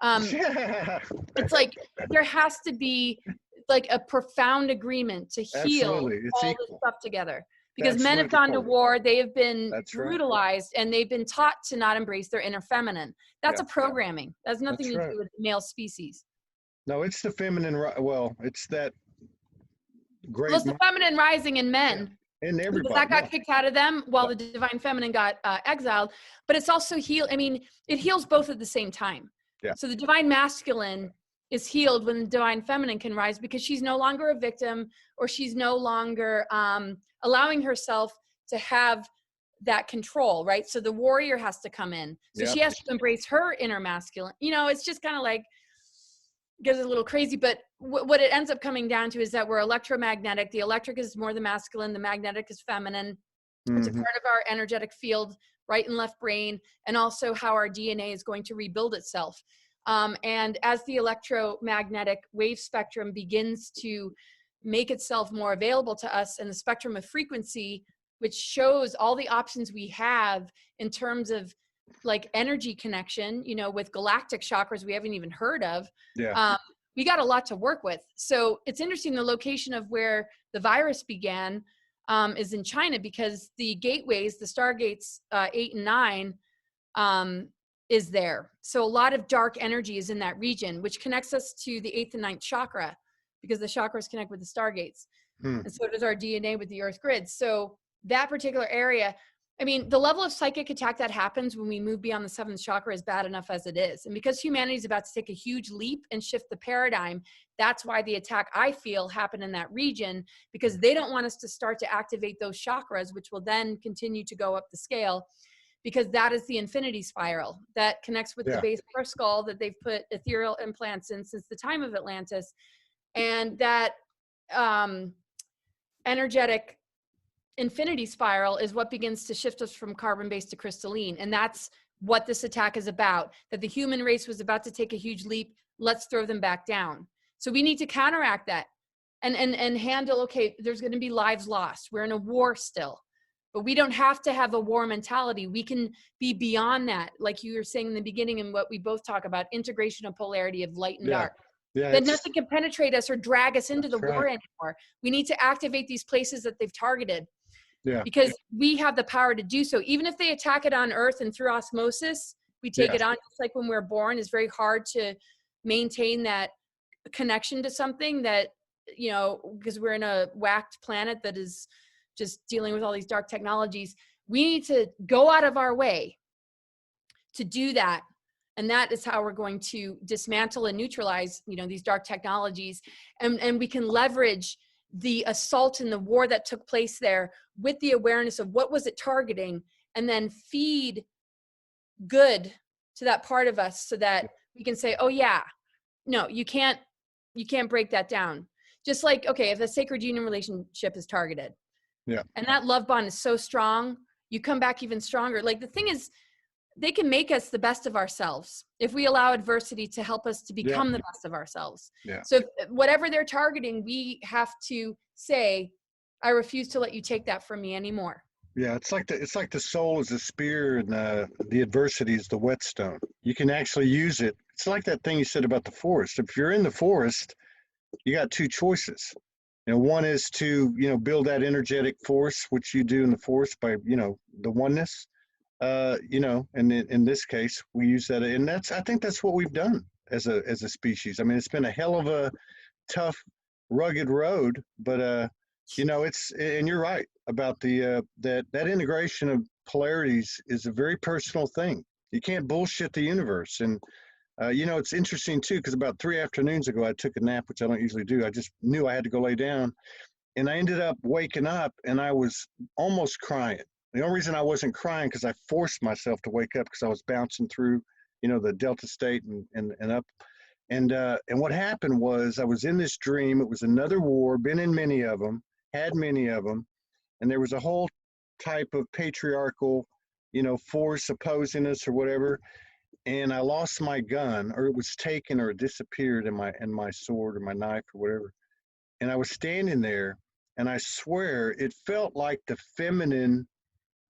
Yeah, It's like there has to be like a profound agreement to heal absolutely. It's all this equal. stuff together, because That's men what have it's gone to for. war, they have been That's right. brutalized, and they've been taught to not embrace their inner feminine. That's Yeah, a programming. That has nothing that's to right. do with male species. No, it's the feminine. Well, it's that Well, great. it's the feminine rising in Yeah, men, and because everybody. that Yeah, got kicked out of them while yeah, the divine feminine got exiled. But it's also I mean, it heals both at the same time. yeah, So the divine masculine is healed when the divine feminine can rise, because she's no longer a victim, or she's no longer allowing herself to have that control, right? So the warrior has to come in. So yeah, she has to embrace her inner masculine. It's just kind of like, gets a little crazy, but what it ends up coming down to is that we're electromagnetic. The electric is more the masculine, the magnetic is feminine. It's a hmm, part of our energetic field, right and left brain, and also how our DNA is going to rebuild itself. And as the electromagnetic wave spectrum begins to make itself more available to us, and the spectrum of frequency, which shows all the options we have in terms of like energy connection, with galactic chakras we haven't even heard of, yeah, um, we got a lot to work with. So it's interesting, the location of where the virus began is in China, because the gateways, the stargates 8 and 9, is there. So a lot of dark energy is in that region, which connects us to the 8th and 9th chakra, because the chakras connect with the stargates. hmm, And so does our DNA with the earth grid. So that particular area, I mean, the level of psychic attack that happens when we move beyond the 7th chakra is bad enough as it is. And because humanity is about to take a huge leap and shift the paradigm, that's why the attack, I feel, happened in that region, because they don't want us to start to activate those chakras, which will then continue to go up the scale, because that is the infinity spiral that connects with the yeah, base of our skull that they've put ethereal implants in since the time of Atlantis. And that energetic infinity spiral is what begins to shift us from carbon-based to crystalline. And that's what this attack is about, that the human race was about to take a huge leap. Let's throw them back down. So we need to counteract that and handle, okay, there's going to be lives lost. We're in a war still, but we don't have to have a war mentality. We can be beyond that. Like you were saying in the beginning, and what we both talk about, integration of polarity of light and yeah, dark. yeah. Then nothing can penetrate us or drag us into the That's war right. anymore. We need to activate these places that they've targeted, Yeah, because we have the power to do so. Even if they attack it on Earth and through osmosis, we take yeah, it on. Just like when we're born, it's very hard to maintain that connection to something that, because we're in a whacked planet that is just dealing with all these dark technologies. We need to go out of our way to do that. And that is how we're going to dismantle and neutralize, these dark technologies. And we can leverage the assault and the war that took place there with the awareness of what was it targeting, and then feed good to that part of us, so that we can say, oh yeah, no, you can't break that down. Just like, okay, if a sacred union relationship is targeted, yeah, and that love bond is so strong, you come back even stronger. Like, the thing is, they can make us the best of ourselves if we allow adversity to help us to yeah, become the best of ourselves. yeah. So whatever they're targeting, we have to say, I refuse to let you take that from me anymore. Yeah, it's like the soul is a spear, and the adversity is the whetstone. You can actually use it. It's like that thing you said about the forest. If you're in the forest, you got two choices. One is to build that energetic force, which you do in the forest by the oneness. And in this case, we use that, and I think that's what we've done as a species. I mean, it's been a hell of a tough, rugged road, but and you're right about the that integration of polarities is a very personal thing. You can't bullshit the universe. And you know, it's interesting too, because about 3 afternoons ago, I took a nap, which I don't usually do. I just knew I had to go lay down, and I ended up waking up, and I was almost crying. The only reason I wasn't crying because I forced myself to wake up because I was bouncing through, you know, the Delta State and up. And what happened was I was in this dream. It was another war, been in many of them, had many of them, and there was a whole type of patriarchal, you know, force opposing us or whatever. And I lost my gun, or it was taken, or it disappeared, in my sword or my knife or whatever. And I was standing there, and I swear it felt like the feminine,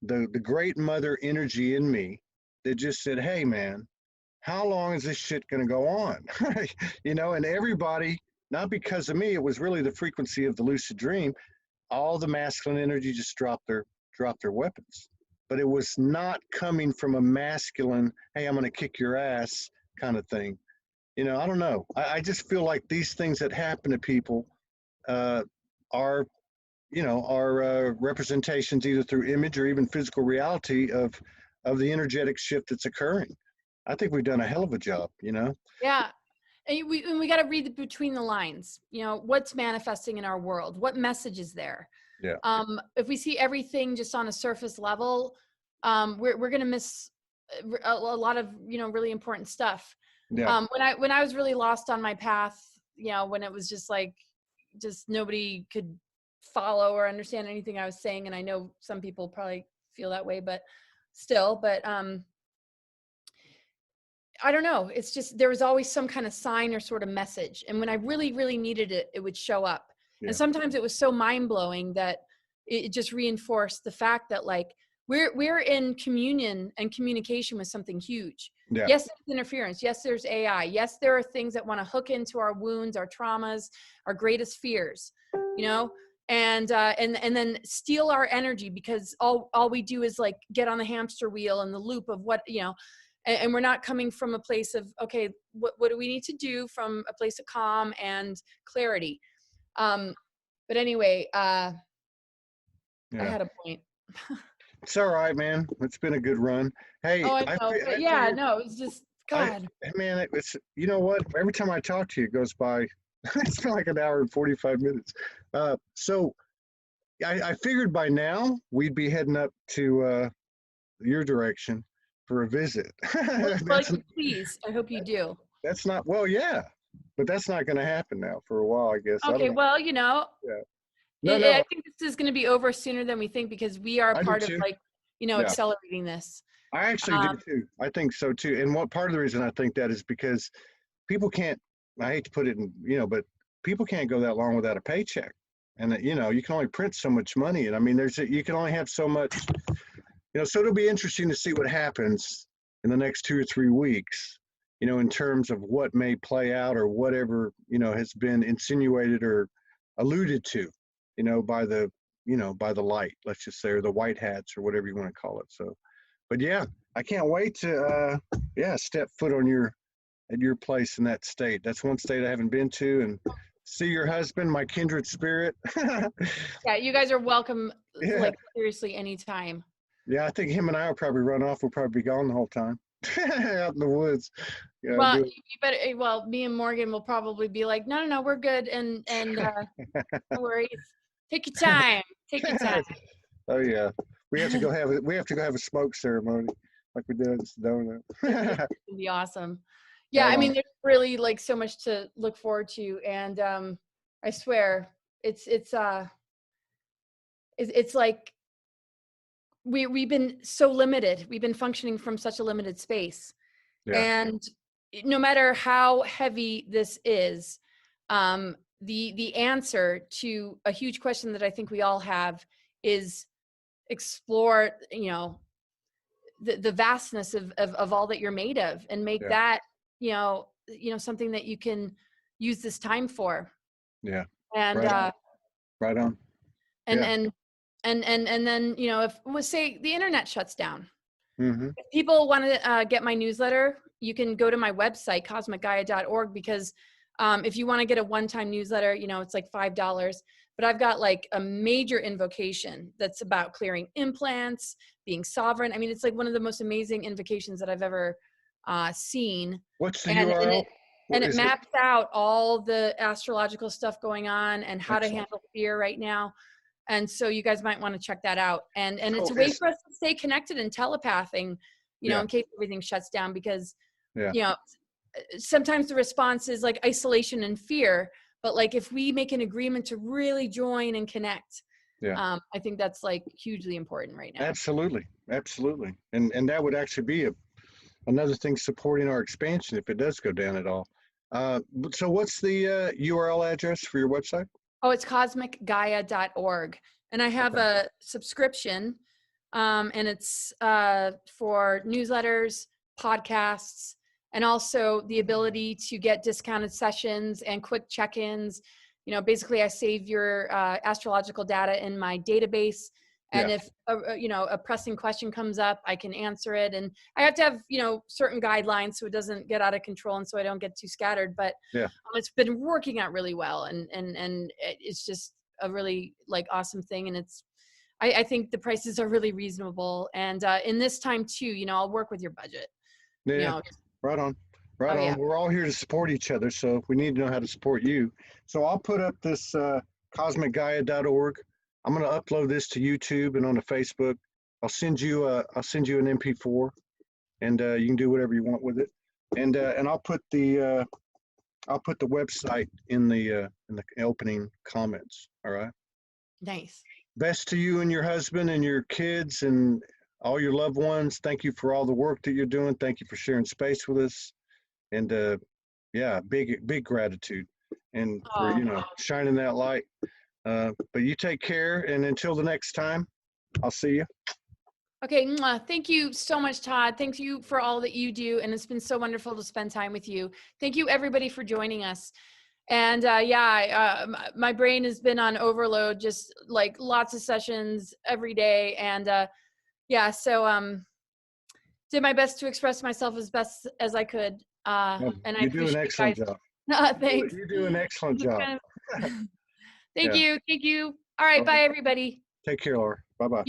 the great mother energy in me that just said, "Hey, man, how long is this shit going to go on?" You know, and everybody, not because of me, it was really the frequency of the lucid dream. All the masculine energy just dropped their weapons, but it was not coming from a masculine, "Hey, I'm going to kick your ass" kind of thing. You know, I don't know. I just feel like these things that happen to people uh, are, you know, are representations either through image or even physical reality of the energetic shift that's occurring. I think we've done a hell of a job, you know? Yeah. And we got to read between the lines, you know, what's manifesting in our world, what message is there. Yeah. If we see everything just on a surface level, we're going to miss a lot of, you know, really important stuff. Yeah. When I was really lost on my path, you know, when it was just like, just nobody could follow or understand anything I was saying. And I know some people probably feel that way, but still, I don't know. It's just, there was always some kind of sign or sort of message. And when I really, really needed it, it would show up. Yeah. And sometimes it was so mind blowing that it just reinforced the fact that like, we're in communion and communication with something huge. Yeah. Yes, there's interference. Yes, there's AI. Yes, there are things that want to hook into our wounds, our traumas, our greatest fears, you know, and then steal our energy, because all we do is like get on the hamster wheel and the loop of what, you know, and we're not coming from a place of, okay, what do we need to do from a place of calm and clarity. But anyway, I had a point. It's all right, man. It's been a good run. Hey, Oh, I know. But yeah, figured, no, it's just, God. man, it's, you know what? Every time I talk to you, it goes by, it's been like an hour and 45 minutes. So I figured by now we'd be heading up to your direction for a visit. Well, that's please, I hope you do. that's not, well, yeah, but that's not going to happen now for a while, I guess. I don't Okay, know. well, you know, Yeah. No, I think this is going to be over sooner than we think, because we are I do part of too. like, you know, Yeah, accelerating this. I actually do Um, too. I think so too. And what part of the reason I think that is because people can't, I hate to put it in, you know, but people can't go that long without a paycheck. And, you know, you can only print so much money. And I mean, you can only have so much, you know, so it'll be interesting to see what happens in the next 2 or 3 weeks, you know, in terms of what may play out or whatever, you know, has been insinuated or alluded to, you know, by the, you know, by the light, let's just say, or the white hats or whatever you want to call it. So, but yeah, I can't wait to, yeah, step foot on at your place in that state. That's one state I haven't been to, and see your husband, my kindred spirit. yeah, you guys are welcome, Yeah. like seriously, anytime. Yeah, I think him and I will probably run off. We'll probably be gone the whole time out in the woods. Yeah, Well, you better, well, me and Morgan will probably be like, no, we're good. And no worries. Take your time. Take your time. Oh yeah, we have to go have a smoke ceremony like we did in Sedona. It'd be awesome. Yeah, Right I mean, on. there's really like so much to look forward to, and I swear, it's like we've been so limited. We've been functioning from such a limited space, Yeah, and no matter how heavy this is, the answer to a huge question that I think we all have is explore, you know, the vastness of all that you're made of, and make yeah, that, you know, something that you can use this time for. yeah. And Right on. Right on. and Yeah. and and then, you know, if we'll say the internet shuts down, Mm-hmm. if people want to get my newsletter, you can go to my website, cosmicgaia.org, because If you want to get a one-time newsletter, you know, it's like $5. But I've got like a major invocation that's about clearing implants, being sovereign. I mean, it's like one of the most amazing invocations that I've ever seen. What's the And URL? it Is it? maps out all the astrological stuff going on and how to Excellent. handle fear right now. And so you guys might want to check that out. And it's So a way is, for us to stay connected and telepathing, you know, yeah, in case everything shuts down, because, yeah, you know, sometimes the response is like isolation and fear. But like if we make an agreement to really join and connect, yeah. I think that's like hugely important right now. Absolutely, absolutely. And that would actually be another thing supporting our expansion if it does go down at all. So what's the URL address for your website? Oh, it's cosmicgaia.org. And I have Okay. a subscription, and it's for newsletters, podcasts, and also the ability to get discounted sessions and quick check-ins. You know, basically I save your astrological data in my database. And Yeah, if you know, a pressing question comes up, I can answer it. And I have to have, you know, certain guidelines so it doesn't get out of control and so I don't get too scattered. But yeah. it's been working out really well, and it's just a really like awesome thing. And it's I think the prices are really reasonable, and in this time too, you know, I'll work with your budget, you Yeah, know. right on. Right Oh on. yeah. We're all here to support each other, so we need to know how to support you. So I'll put up this cosmicgaia.org. I'm going to upload this to YouTube and onto Facebook. I'll send you an MP4, and you can do whatever you want with it. And I'll put the website in the opening comments. All right. Nice. Best to you and your husband and your kids and all your loved ones. Thank you for all the work that you're doing. Thank you for sharing space with us. And yeah, big gratitude, and for Oh, shining that light. But you take care, and until the next time, I'll see you. okay. Thank you so much, Todd. Thank you for all that you do, and it's been so wonderful to spend time with you. Thank you everybody for joining us. And yeah, my brain has been on overload, just like lots of sessions every day. And yeah, so did my best to express myself as best as I could. Well, And I you do an appreciate you excellent guys. job. Thanks. You do an excellent It's job. kind of- Thank Yeah. you. Thank you. All right. All right. Bye, everybody. Take care, Laura. Bye bye.